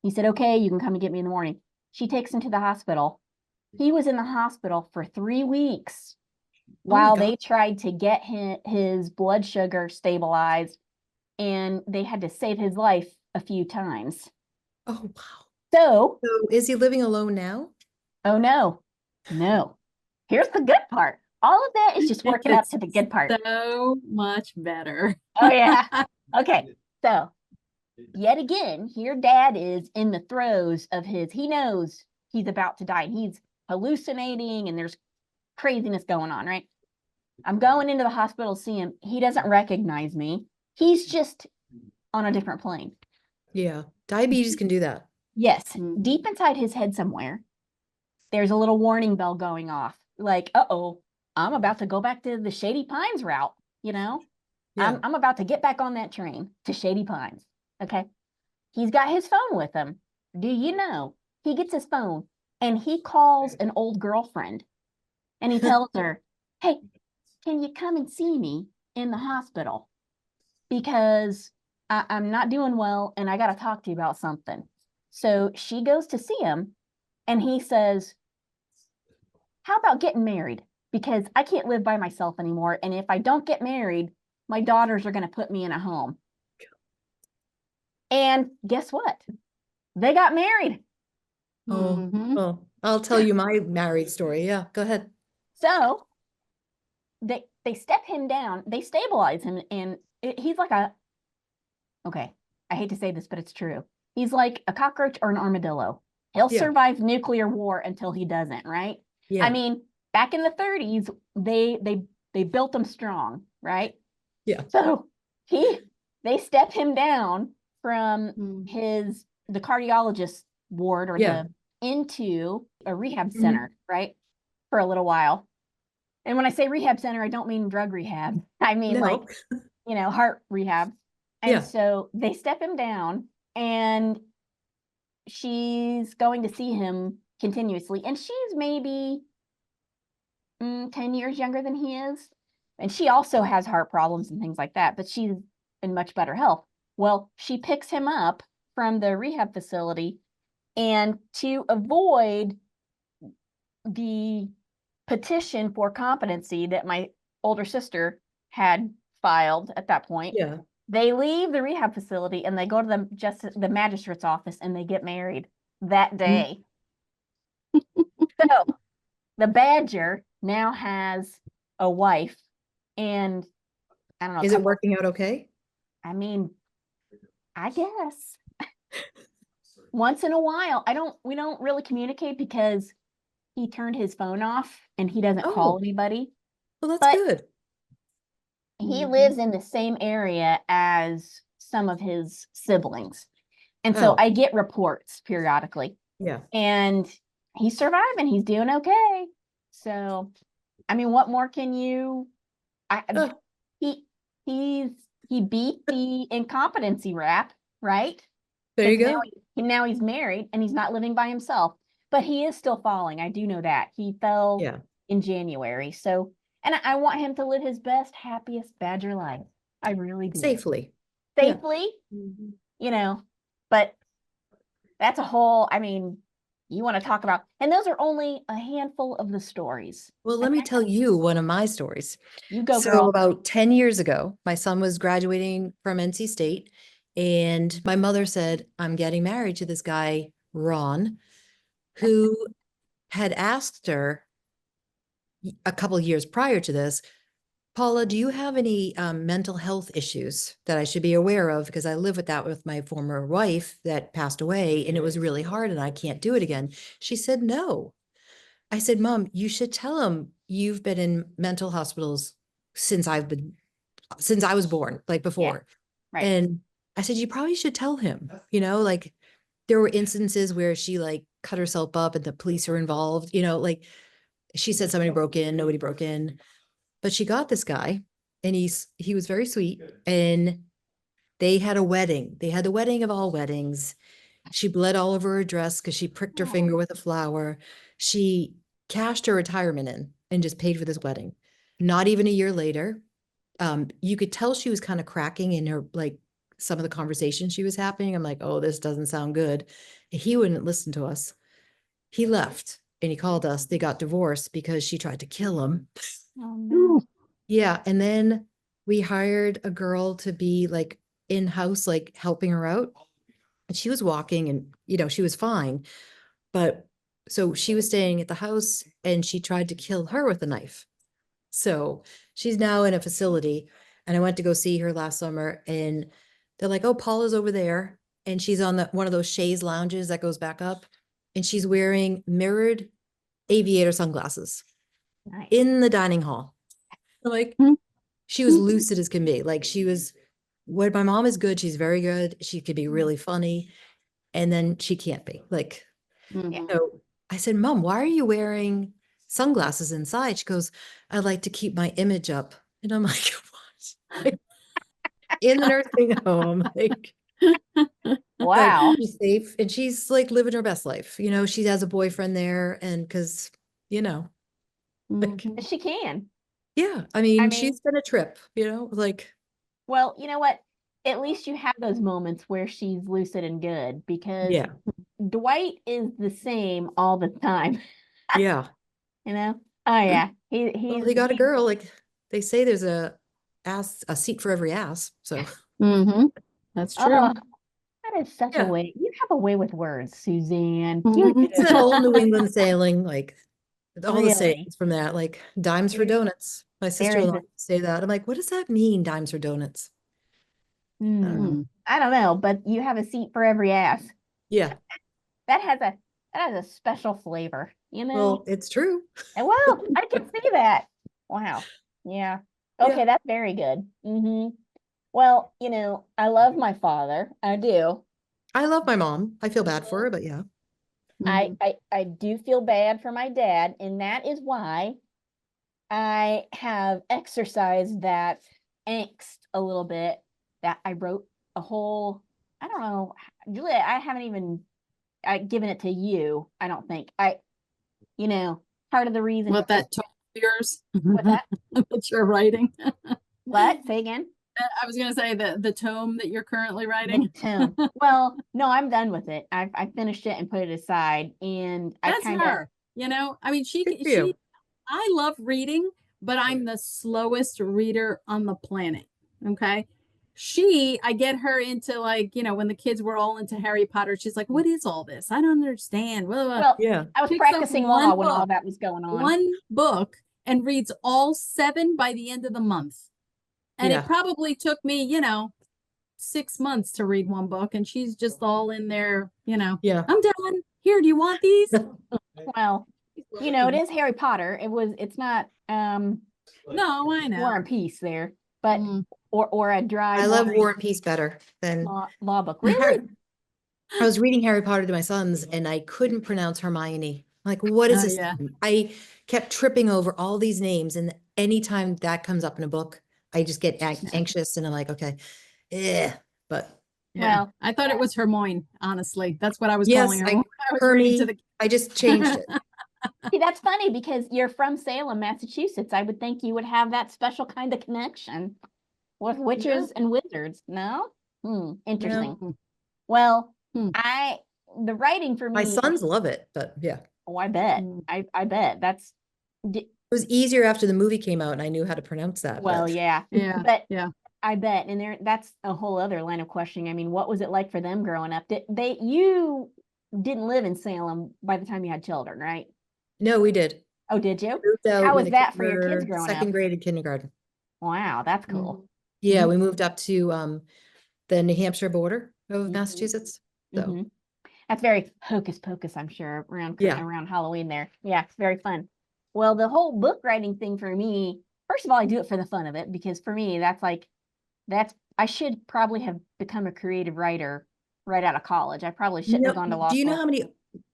He said, okay, you can come and get me in the morning. She takes him to the hospital. He was in the hospital for 3 weeks while they tried to get his blood sugar stabilized, and they had to save his life a few times. Oh, wow. So is he living alone now? Oh, no. Here's the good part. All of that is just working up to the good part. So much better. Oh, yeah. Okay. So yet again, here dad is in the throes of he knows he's about to die and he's hallucinating and there's craziness going on, right? I'm going into the hospital to see him. He doesn't recognize me. He's just on a different plane. Yeah. Diabetes can do that. Yes, deep inside his head somewhere, there's a little warning bell going off. Like, uh-oh, I'm about to go back to the Shady Pines route, you know? Yeah. I'm about to get back on that train to Shady Pines. Okay. He's got his phone with him. Do you know? He gets his phone and he calls an old girlfriend and he tells her, hey, can you come and see me in the hospital? Because I'm not doing well and I got to talk to you about something. So she goes to see him and he says, how about getting married? Because I can't live by myself anymore. And if I don't get married, my daughters are going to put me in a home. And guess what? They got married. Oh, well, I'll tell you my married story. Yeah, go ahead. So they step him down, they stabilize him, and he's like okay, I hate to say this, but it's true. He's like a cockroach or an armadillo. He'll survive nuclear war until he doesn't, right? Yeah. I mean, back in the 30s, they built him strong, right? Yeah. So they step him down from the cardiologist ward or into a rehab center, right? For a little while. And when I say rehab center, I don't mean drug rehab. I mean like, heart rehab. And so they step him down and she's going to see him continuously. And she's maybe 10 years younger than he is. And she also has heart problems and things like that, but she's in much better health. Well, she picks him up from the rehab facility, and to avoid the petition for competency that my older sister had filed at that point, they leave the rehab facility and they go to the magistrate's office and they get married that day. So the Badger now has a wife, and I don't know. Is it working out okay? I mean, I guess once in a while. We don't really communicate because he turned his phone off and he doesn't call anybody. Well, that's good. He lives in the same area as some of his siblings. And so I get reports periodically. Yeah. And he's surviving. He's doing okay. So, I mean, what more can you he beat the incompetency rap, right? There you go. Now he's married and he's not living by himself, but he is still falling. I do know that. He fell in January. So, and I want him to live his best, happiest Badger life. I really do. Safely, but that's a whole, I mean, you want to talk about, and those are only a handful of the stories. Well, let me tell you one of my stories. You go, so girl. About 10 years ago, my son was graduating from NC State, and my mother said, I'm getting married to this guy, Ron, who had asked her a couple of years prior to this, Paula, do you have any mental health issues that I should be aware of? Because I live with my former wife that passed away, and it was really hard and I can't do it again. She said, no. I said, Mom, you should tell him you've been in mental hospitals since I was born, like before. Right. And I said, you probably should tell him, like there were instances where she like cut herself up and the police were involved, like she said somebody broke in, nobody broke in. But she got this guy and he was very sweet, and they had a wedding. They had the wedding of all weddings. She bled all over her dress because she pricked her finger with a flower. She cashed her retirement in and just paid for this wedding. Not even a year later, you could tell she was kind of cracking in her, like some of the conversations she was having. I'm like, oh, this doesn't sound good. He wouldn't listen to us. He left and he called us. They got divorced because she tried to kill him. Oh, no. Yeah. And then we hired a girl to be like in-house, like helping her out. And she was walking and, she was fine. But so she was staying at the house and she tried to kill her with a knife. So she's now in a facility, and I went to go see her last summer, and they're like, oh, Paula's over there. And she's on one of those chaise lounges that goes back up. And she's wearing mirrored aviator sunglasses Nice. in the dining hall. Like, she was lucid as can be. Like, she was, when my mom is good, she's very good. She could be really funny. And then she can't be. Like, Mhm. so I said, Mom, why are you wearing sunglasses inside? She goes, I like to keep my image up. And I'm like, what? Like, in the nursing home, like, but Wow. she's safe and she's like living her best life. You know, she has a boyfriend there, and because, you know, like, Mhm. She can. yeah, I I mean, mean, she's been a trip, you know, like, well, you know what? At least you have those moments where she's lucid and good, because yeah, Dwight is the same all the time. yeah. You know? Oh yeah. Well, they got a girl. Like, they say there's a seat for every ass. So Mhm. That's true. Oh, that is such a yeah, way. You have a way with words, Suzanne. Mhm. it's a whole New England saying, like, all the Really? sayings from that, like dimes for There- donuts. My there is sister-in-law a used to say that. I'm like, what does that mean, dimes for donuts? I don't know. I don't know, but you have a seat for every ass. Yeah, That has a special flavor, you know? well, it's true. And well, I can see that. Wow. Yeah. Yeah, Okay, that's very good. Well, I love my father. I do. I love my mom. I feel bad for her, but yeah. I, Mhm. I I do feel bad for my dad, and that is why I have exercised that angst a little bit. That I wrote a whole, I don't know, Julia, I haven't even given it to you. I don't think you know, part of the reason What because that tone of yours what's that? that you're writing. What? Say again? I was gonna say the tome that you're currently The writing. tome. Well, no, I'm done with it. I finished it and put it aside, and I That's kind of her. You know, I mean, Good for you. I love reading, but I'm the slowest reader on the planet. Okay. I get her into, like, when the kids were all into Harry Potter, she's like, what is all this? I don't understand. Blah, blah, blah. well, Yeah. I was Picks up practicing law when all that was going on. one book and reads all 7 by the end of the month. And Yeah. it probably took me, 6 months to read one book, and she's just all in there, Yeah. I'm done. Here, do you want these? Well, it is Harry Potter. It's not No, I War know. and Peace there, but Mm. or a dry I love boring War and Peace better than law book. Really? I was reading Harry Potter to my sons and I couldn't pronounce Hermione. Like, what is Oh, this yeah. name? I kept tripping over all these names. And anytime that comes up in a book, I just get anxious and I'm like, okay, yeah. But Yeah. Well, I thought it was Hermione, honestly. That's what I was yes, calling her when I was reading to the I just changed it. see, that's funny because you're from Salem, Massachusetts. I would think you would have that special kind of connection with witches and wizards. No? Interesting. No. Well, Hmm. the writing for My me, sons love it, but yeah. oh, I bet. Mm. I bet that's It was easier after the movie came out and I knew how to pronounce that. well, But yeah. Yeah. But Yeah. I bet, and that's a whole other line of questioning. I mean, what was it like for them growing up? You didn't live in Salem by the time you had children, right? no, we did. Oh, did you? Moved out How when was the that kids for your kids were growing up? second grade and kindergarten. Wow, that's cool. Yeah, Mhm. we moved up to the New Hampshire border of Mhm. Massachusetts. So Mhm. That's very hocus pocus, I'm sure, yeah. around Halloween there. Yeah, it's very fun. Well, the whole book writing thing for me, first of all, I do it for the fun of it because for me, I should probably have become a creative writer right out of college. I probably shouldn't have gone to law Do you know school. how many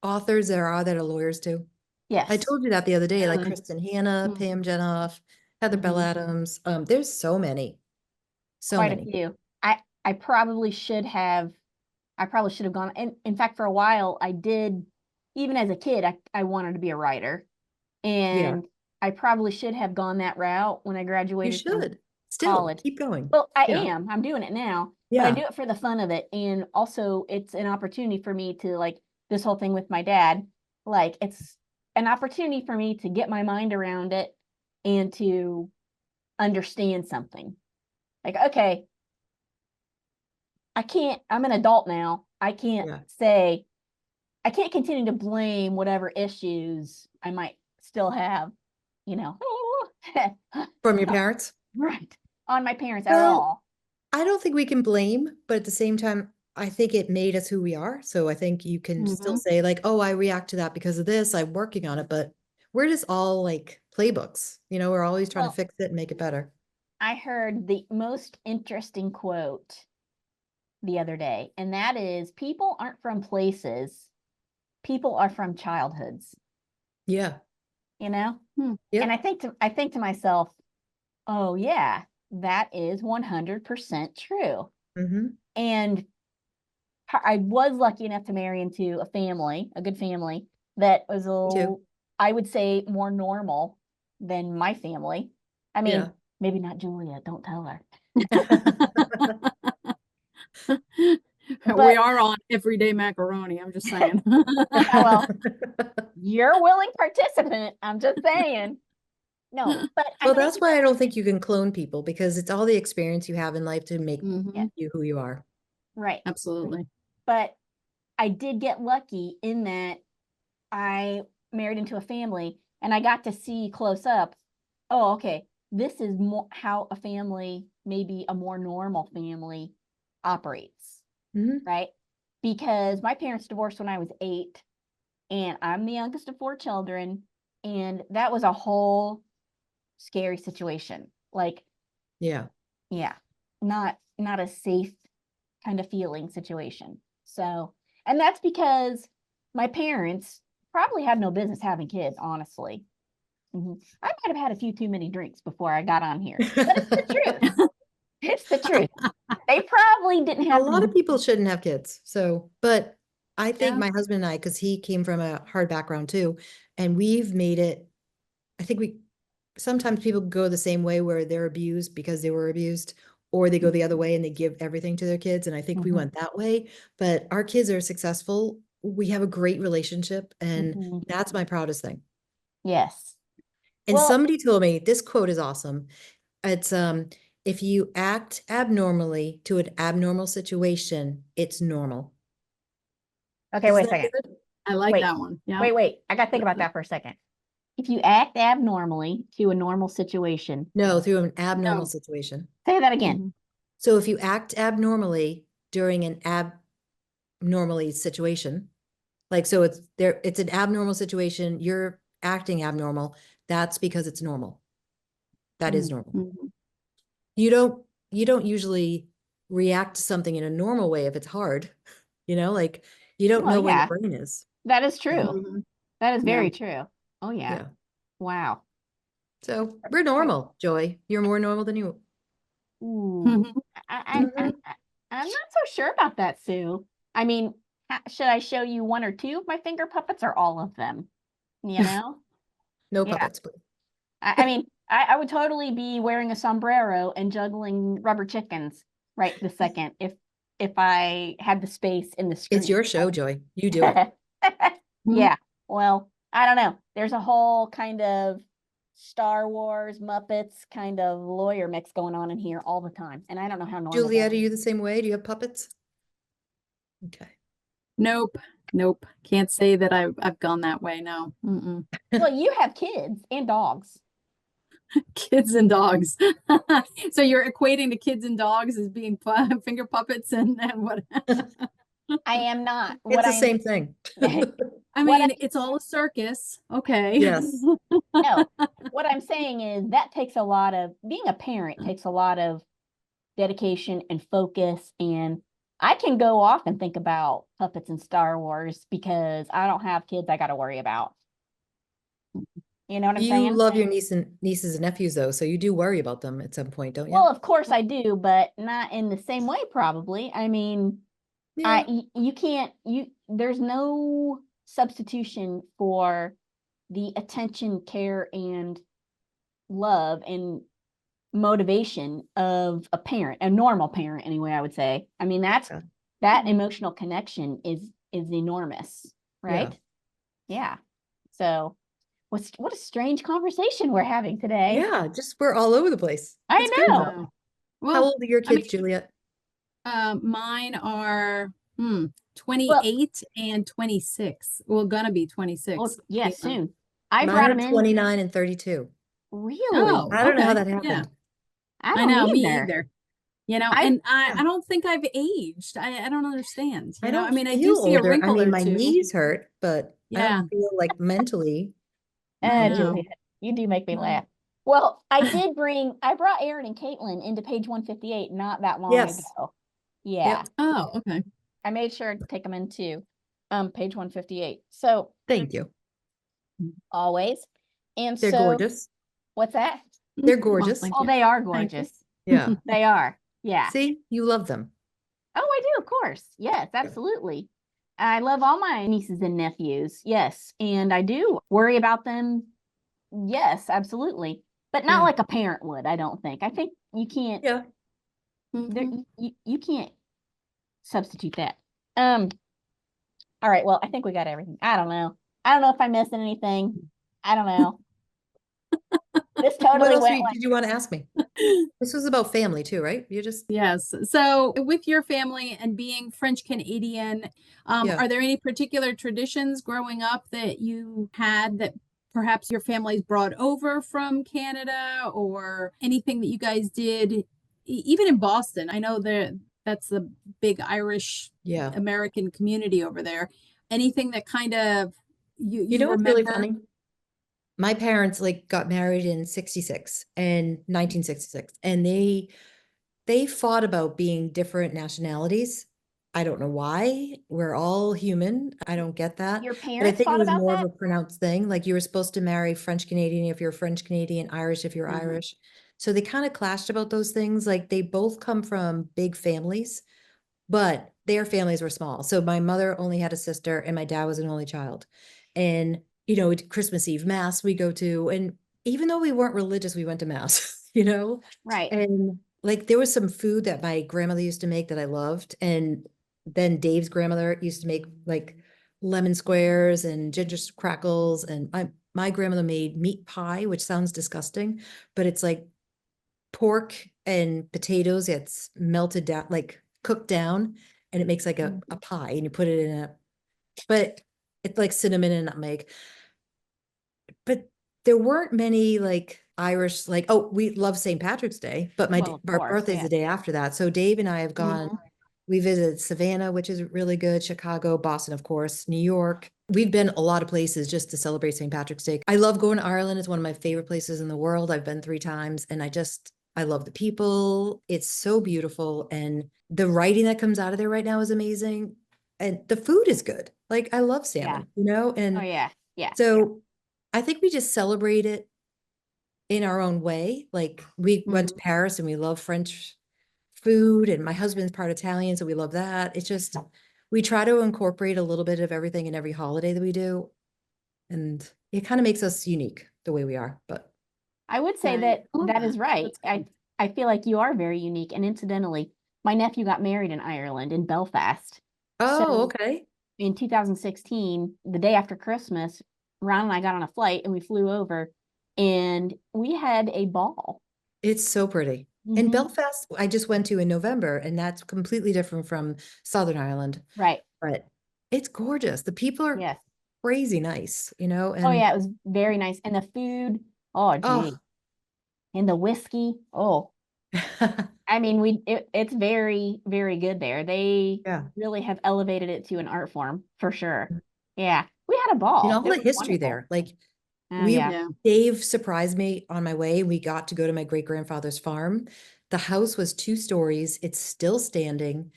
authors there are that are lawyers too? I Yes. told you that the other day, like Really? Kristen Hanna, Mm. Pam Jenoff, Heather Bell Mhm. Adams. There's so many. So Quite a many. few. I probably should have gone. And in fact, for a while, I did. Even as a kid, I wanted to be a writer, Yeah. and I probably should have gone that route when I You graduated from should. Still college. keep going. Well, I Yeah. am. I'm doing it now, but I Yeah. do it for the fun of it, and also it's an opportunity for me to like this whole thing with my dad. Like it's an opportunity for me to get my mind around it and to understand something. Like, okay, I'm an adult now. Yeah. I can't continue to blame whatever issues I might still have, you know, From your parents? right, on my parents at Well, all. I don't think we can blame, but at the same time, I think it made us who we are. So I think you can still say like, oh, I react to that because of this. I'm working on it, but we're just all like playbooks. You know, we're always trying to Well, fix it and make it better. I heard the most interesting quote the other day, and that is people aren't from places, people are from childhoods, Yeah. you know? Yep. And I think to myself, oh yeah, that is 100% true. Mm-hmm. And I was lucky enough to marry into a good family that was I would say more normal than my family. I mean, Yeah. maybe not Julia, don't tell her. We But are on Everyday Macaroni. I'm just saying. well, you're a willing participant. I'm just saying. No, but I Well, think that's why I don't think you can clone people, because it's all the experience you have in life to make Mhm. you who you are. right. Absolutely. But I did get lucky in that I married into a family and I got to see close up, oh, okay, this is more how a family, maybe a more normal family, operates, Mhm. right? Because my parents divorced when I was 8, and I'm the youngest of 4 children, and that was a whole scary situation. Like, Yeah. yeah, not a safe kind of feeling situation. So, and that's because my parents probably had no business having kids, honestly. I might have had a few too many drinks before I got on here, but it's the truth. It's the truth. They probably didn't A have lot of people shouldn't have kids. So, but I think Yeah. my husband and I, because he came from a hard background too, and we've made it, I think sometimes people go the same way where they're abused because they were abused, or they go the other way and they give everything to their kids. And I think we Mhm. went that way, but our kids are successful. We have a great relationship, and Mhm. that's my proudest thing. Yes. And Well, somebody told me this quote is awesome. It's if you act abnormally to an abnormal situation, it's normal. okay, Isn't wait a that second. good? I like Wait, that one. Yeah. wait. I got to think about that for a second. If you act abnormally to a normal situation, No, through an abnormal No. situation. say that again. Mhm. So if you act abnormally during an abnormally situation, like so it's an abnormal situation, you're acting abnormal, that's because it's normal. That is normal. Mhm. You don't usually react to something in a normal way if it's hard. Like you don't Well, know where your yeah, brain is. that is So, true. Mhm. That is Yeah. very true. Oh, yeah. yeah. Wow. So we're normal, Joy. You're more normal than you. Ooh. Mhm. I'm not so sure about that, Sue. I mean, should I show you one or two of my finger puppets or all of them? You know? No Yeah. puppets, please. I mean, I would totally be wearing a sombrero and juggling rubber chickens right this second if I had the space in the screen. It's your show, Joy. You do it. Yeah. Well, I don't know. There's a whole kind of Star Wars, Muppets kind of lawyer mix going on in here all the time. And I don't know how normal that Juliet, are is. you the same way? Do you have puppets? Okay. Nope. Nope. Can't say that I've gone that way. No. Mm-mm. Well, you have kids and dogs. Kids and dogs. So you're equating the kids and dogs as being finger puppets and what? I am not. It's What the I am same thing. I what mean, it's all a circus. Okay. Yes. no, what I'm saying is that takes a lot of being a parent takes a lot of dedication and focus. And I can go off and think about puppets and Star Wars because I don't have kids I got to worry about. You know what I'm You saying? love your nieces and nephews though, so you do worry about them at some point, don't you? Well, of course I do, but not in the same way, probably. I mean, Yeah. you can't, there's no substitution for the attention, care, and love and motivation of a parent, a normal parent anyway, I would say. I mean, Yeah. that emotional connection is enormous, right? Yeah. So what a strange conversation we're having today. Yeah, just we're all over the place. I It's good. know. How How old are your I mean, kids, Juliet? mine are Well, 28 and 26. Well, gonna be 26. well, yeah, Yeah. soon. I Mine brought are them in. 29 and 32. Really? Oh, I don't know how okay. that Yeah. happened. I I don't know, me either. either. You know, I and I don't think I've aged. I don't understand. I You know, I don't mean, I do feel see a older. I wrinkle mean, or my two. knees hurt, but I Yeah. don't feel like mentally. I know. Juliet, you do make me Mm. laugh. Well, I brought Aaron and Caitlin into page 158 not that long Yes. ago. Yeah. Yep. Oh, okay. I made sure to take them into page 158. So Thank you. always. And They're so gorgeous. what's that? They're Well, gorgeous. thank Oh, you. they are Thank you. gorgeous. Yeah. They are. Yeah. See, you love them. Oh, I do, of course. Yes, absolutely. I love all my nieces and nephews. Yes. And I do worry about them. Yes, absolutely. But not Yeah. like a parent would, I don't think. I think you can't Yeah. Mhm. you can't substitute that. All right, well, I think we got everything. I don't know if I'm missing anything. I don't know. This What totally else went like, did you want to ask me? This was about family too, right? You just Yes. So with your family and being French Canadian, Yeah. are there any particular traditions growing up that you had that perhaps your family's brought over from Canada, or anything that you guys did, even in Boston? I know that's the big Irish Yeah. American community over there. Anything that kind of You know what's really remember? funny? My parents like got married in 66 and 1966, and they fought about being different nationalities. I don't know why. We're all human. I don't get that. your But I parents think it thought was about more of that? a pronounced thing. Like you were supposed to marry French Canadian if you're French Canadian, Irish if you're Mhm. Irish. So they kind of clashed about those things. Like they both come from big families, but their families were small. So my mother only had a sister and my dad was an only child. And, Christmas Eve mass we go to, and even though we weren't religious, we went to mass, Right. And like there was some food that my grandmother used to make that I loved. And then Dave's grandmother used to make like lemon squares and ginger crackles. And my grandmother made meat pie, which sounds disgusting, but it's like pork and potatoes. It's melted down, like cooked down, and it makes like a pie, and you put it in but it's like cinnamon and nutmeg. But there weren't many like Irish, like, oh, we love St. Patrick's Day, but Well, of our course, birthday's yeah. the day after that. So Dave and I have gone, we visited Savannah, which is really good, Chicago, Boston, of course, New York. We've been a lot of places just to celebrate St. Patrick's Day. I love going to Ireland. It's one of my favorite places in the world. I've been 3 times, and I love the people. It's so beautiful. And the writing that comes out of there right now is amazing. And the food is good. Like I love salmon, Oh and yeah. Yeah. so I think we just celebrate it in our own way. Like we went to Paris and we love French food, and my husband's part Italian, so we love that. It's just, we try to incorporate a little bit of everything in every holiday that we do. And it kind of makes us unique the way we are, but I would say Right. that is right. That's good. I feel like you are very unique. And incidentally, my nephew got married in Ireland, in Belfast. oh, okay. In 2016, the day after Christmas, Ron and I got on a flight and we flew over, and we had a ball. It's so pretty. And Mhm. Belfast, I just went to in November, and that's completely different from Southern Ireland, Right. but it's gorgeous. The people are Yes. crazy nice, Oh and yeah, it was very nice. And the food, oh gee. oh, And the whiskey, oh. I mean, it's very, very good there. They yeah. really have elevated it to an art form for sure. Yeah. We had a ball. And all It the was history wonderful. there. Like Oh yeah. Yeah. Dave surprised me on my way. We got to go to my great grandfather's farm. The house was 2 stories. It's still standing.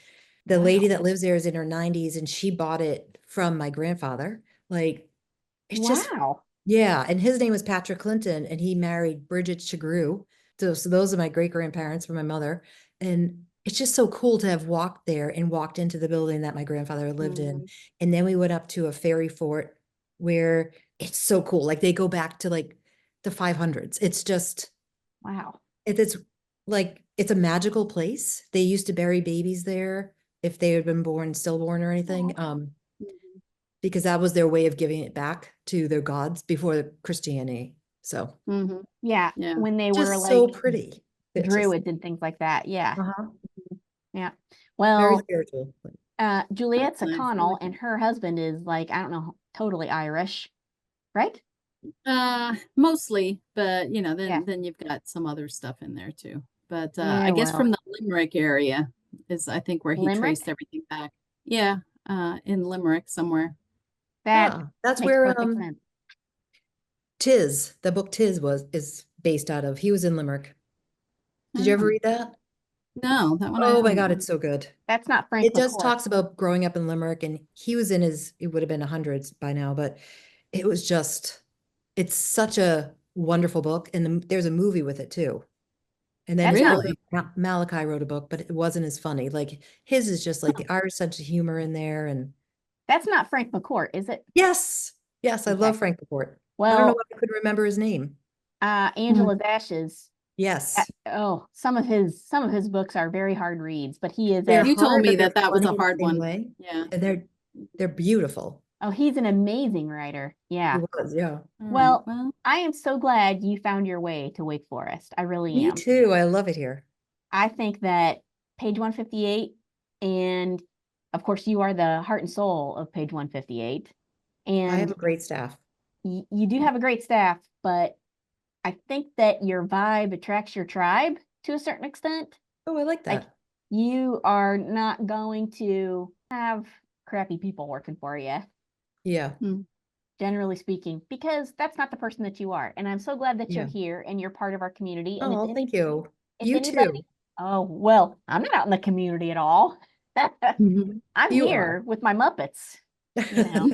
The lady Wow. that lives there is in her 90s, and she bought it from my grandfather. Like it's just, Wow. yeah. And his name was Patrick Clinton, and he married Bridget Chagru. So those are my great grandparents from my mother. And it's just so cool to have walked there and walked into the building that my grandfather lived in. And then we went up to a fairy fort where it's so cool. Like they go back to like the 500s. It's just, Wow. it's like, it's a magical place. They used to bury babies there if they had been born stillborn or anything. Because that was their way of giving it back to their gods before Christianity. So Yeah. Yeah. When they were just like so pretty. It's just, druids and things like that. Yeah. uh-huh. Yeah. Very Well, spiritual. Juliet's a Nice. Connell and her husband is like, I don't know, totally Irish, right? Mostly, but Yeah. then you've got some other stuff in there too. But Yeah, I guess well, from the Limerick area is, I think, where he Limerick? traced everything back. Yeah, in Limerick somewhere. That That's makes where perfect sense. The book Tis is based out of. He was in Limerick. Did you ever Oh, read that? no, that one I Oh my haven't God, read. it's so good. That's not Frank It just McCourt. talks about growing up in Limerick, and he was in it would have been hundreds by now, but it was just, it's such a wonderful book. And there's a movie with it too. And then That's his not brother Malachi wrote a book, but it wasn't as funny. Like his is just like the Irish sense of humor in there. And that's not Frank McCourt, is it? yes, yes, I Okay. love Frank Laporte. I don't know Well, why I couldn't remember his name. Angela's Ashes. Yes, Some of his books are very hard reads, but he is they're You told hard, me but they're that that was funny a in the hard same one. way. Yeah. And they're beautiful. he's an amazing writer. Yeah. He was, yeah. All right. Well, Well, I am so glad you found your way to Wake Forest. I really Me am. too. I love it here. I think that page 158, and of course, you are the heart and soul of page 158. I have And a great staff. you do have a great staff, but I think that your vibe attracts your tribe to a certain extent. Oh, I like Like, that. you are not going to have crappy people working for you, Yeah. generally speaking, because that's not the person that you are. And I'm so glad that you're Yeah. here and you're part of our community. And Oh, thank you. if You anybody, too. oh, well, I'm not out in the community at all. I'm You here with my Muppets. You know.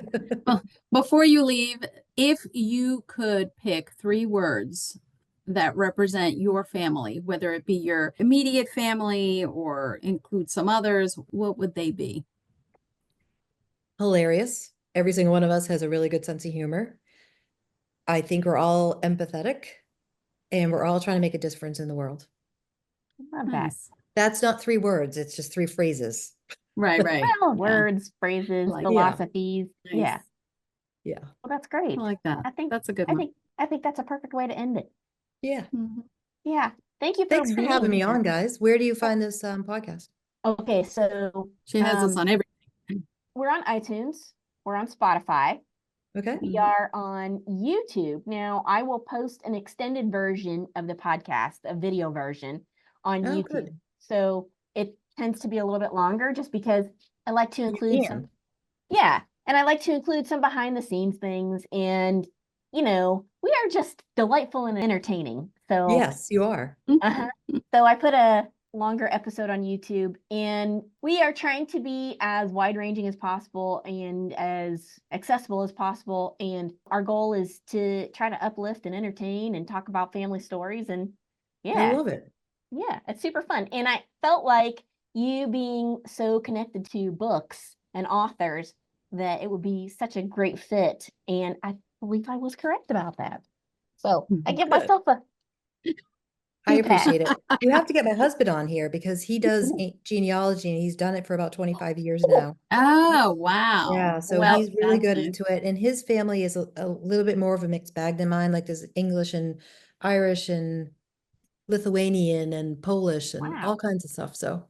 well, before you leave, if you could pick 3 words that represent your family, whether it be your immediate family or include some others, what would they be? Hilarious. Every single one of us has a really good sense of humor. I think we're all empathetic and we're all trying to make a difference in the world. Love that. Nice. That's not 3 words, it's just 3 phrases. Right, right. Well, Yeah. words, phrases, Like- philosophies. Nice. Yeah. Yeah. Well, that's great. I like that. I think That's a good I one. think that's a perfect way to end it. Yeah. Mhm. Yeah. Thank you Thanks for being having me here. on, guys. Where do you find this podcast? Okay, so She has us on everything. we're on iTunes, we're on Spotify, Okay. we are on YouTube. Now, I will post an extended version of the podcast, a video version on Oh, YouTube. good. So it tends to be a little bit longer just because I like to include can. some, yeah, and I like to include some behind the scenes things. And, we are just delightful and entertaining. So Yes, you are. uh-huh. So I put a longer episode on YouTube, and we are trying to be as wide-ranging as possible and as accessible as possible. And our goal is to try to uplift and entertain and talk about family stories. And I yeah, love it. it's super fun. And I felt like you being so connected to books and authors that it would be such a great fit. And I believe I was correct about that. So I give Good. myself a I pat. appreciate it. You have to get my husband on here because he does genealogy and he's done it for about 25 years now. Oh, wow. Yeah, so Well, he's really that's good nice. into it. And his family is a little bit more of a mixed bag than mine. Like there's English and Irish and Lithuanian and Polish and Wow. all kinds of stuff. So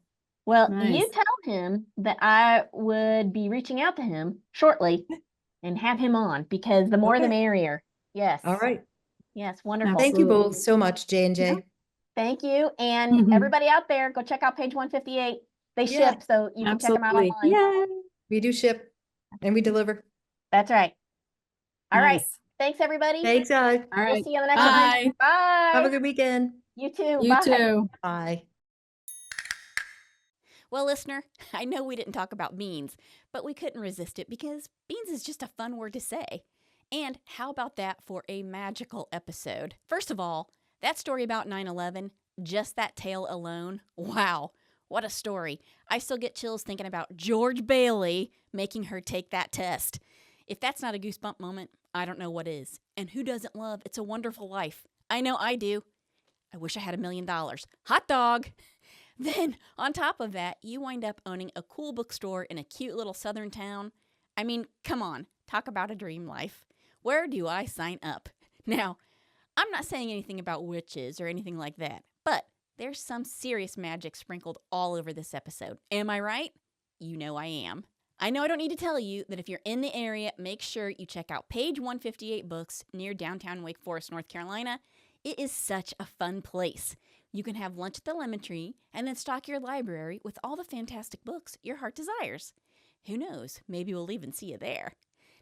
Well, Nice. you tell him that I would be reaching out to him shortly and have him on, because the more the Okay. merrier. Yes. all right. Yes, wonderful. Thank you Absolutely. both so much, J and J. Thank you. And Mhm. everybody out there, go check out page 158. They Yeah, ship, so you can check them out Absolutely. online. Yay. We do ship and we deliver. That's right. All right. Nice. Thanks, everybody. Thanks, guys. All We'll right. see you on the next one. Bye. Have a Bye. good weekend. You too. You Bye. too. Bye. Well, listener, I know we didn't talk about beans, but we couldn't resist it because beans is just a fun word to say. And how about that for a magical episode? First of all, that story about 9/11, just that tale alone, wow, what a story. I still get chills thinking about George Bailey making her take that test. If that's not a goosebump moment, I don't know what is. And who doesn't love It's a Wonderful Life? I know I do. I wish I had $1 million. Hot dog! Then, on top of that, you wind up owning a cool bookstore in a cute little southern town. I mean, come on, talk about a dream life. Where do I sign up? Now, I'm not saying anything about witches or anything like that, but there's some serious magic sprinkled all over this episode. Am I right? You know I am. I know I don't need to tell you that if you're in the area, make sure you check out page 158 Books near downtown Wake Forest, North Carolina. It is such a fun place. You can have lunch at the Lemon Tree and then stock your library with all the fantastic books your heart desires. Who knows, maybe we'll even see you there.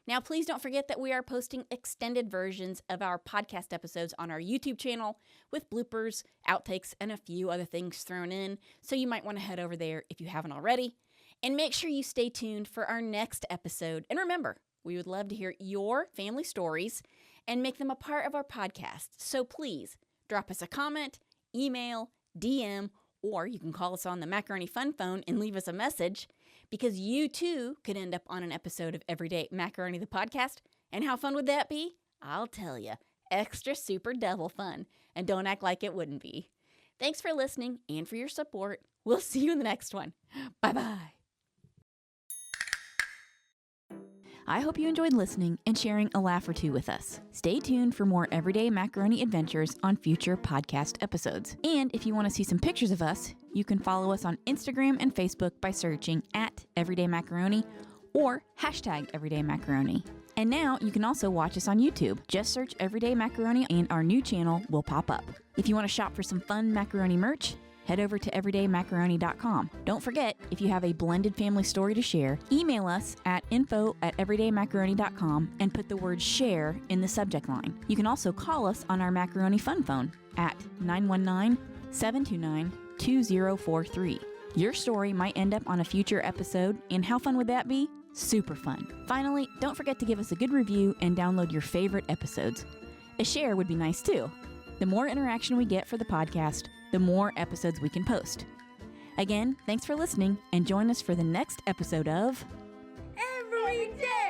Now, please don't forget that we are posting extended versions of our podcast episodes on our YouTube channel with bloopers, outtakes, and a few other things thrown in, so you might want to head over there if you haven't already. And make sure you stay tuned for our next episode. And remember, we would love to hear your family stories and make them a part of our podcast. So please drop us a comment, email, DM, or you can call us on the Macaroni Fun Phone and leave us a message, because you too could end up on an episode of Everyday Macaroni the podcast. And how fun would that be? I'll tell you, extra super devil fun. And don't act like it wouldn't be. Thanks for listening and for your support. We'll see you in the next one. Bye-bye. I hope you enjoyed listening and sharing a laugh or two with us. Stay tuned for more Everyday Macaroni adventures on future podcast episodes. And if you want to see some pictures of us, you can follow us on Instagram and Facebook by searching @Everyday Macaroni or #Everyday Macaroni. And now you can also watch us on YouTube. Just search Everyday Macaroni and our new channel will pop up. If you want to shop for some fun macaroni merch, head over to everydaymacaroni.com. Don't forget, if you have a blended family story to share, email us at info@everydaymacaroni.com and put the word share in the subject line. You can also call us on our Macaroni Fun Phone at 919-729-2043. Your story might end up on a future episode, and how fun would that be? Super fun. Finally, don't forget to give us a good review and download your favorite episodes. A share would be nice too. The more interaction we get for the podcast, the more episodes we can post. Again, thanks for listening, and join us for the next episode of Everyday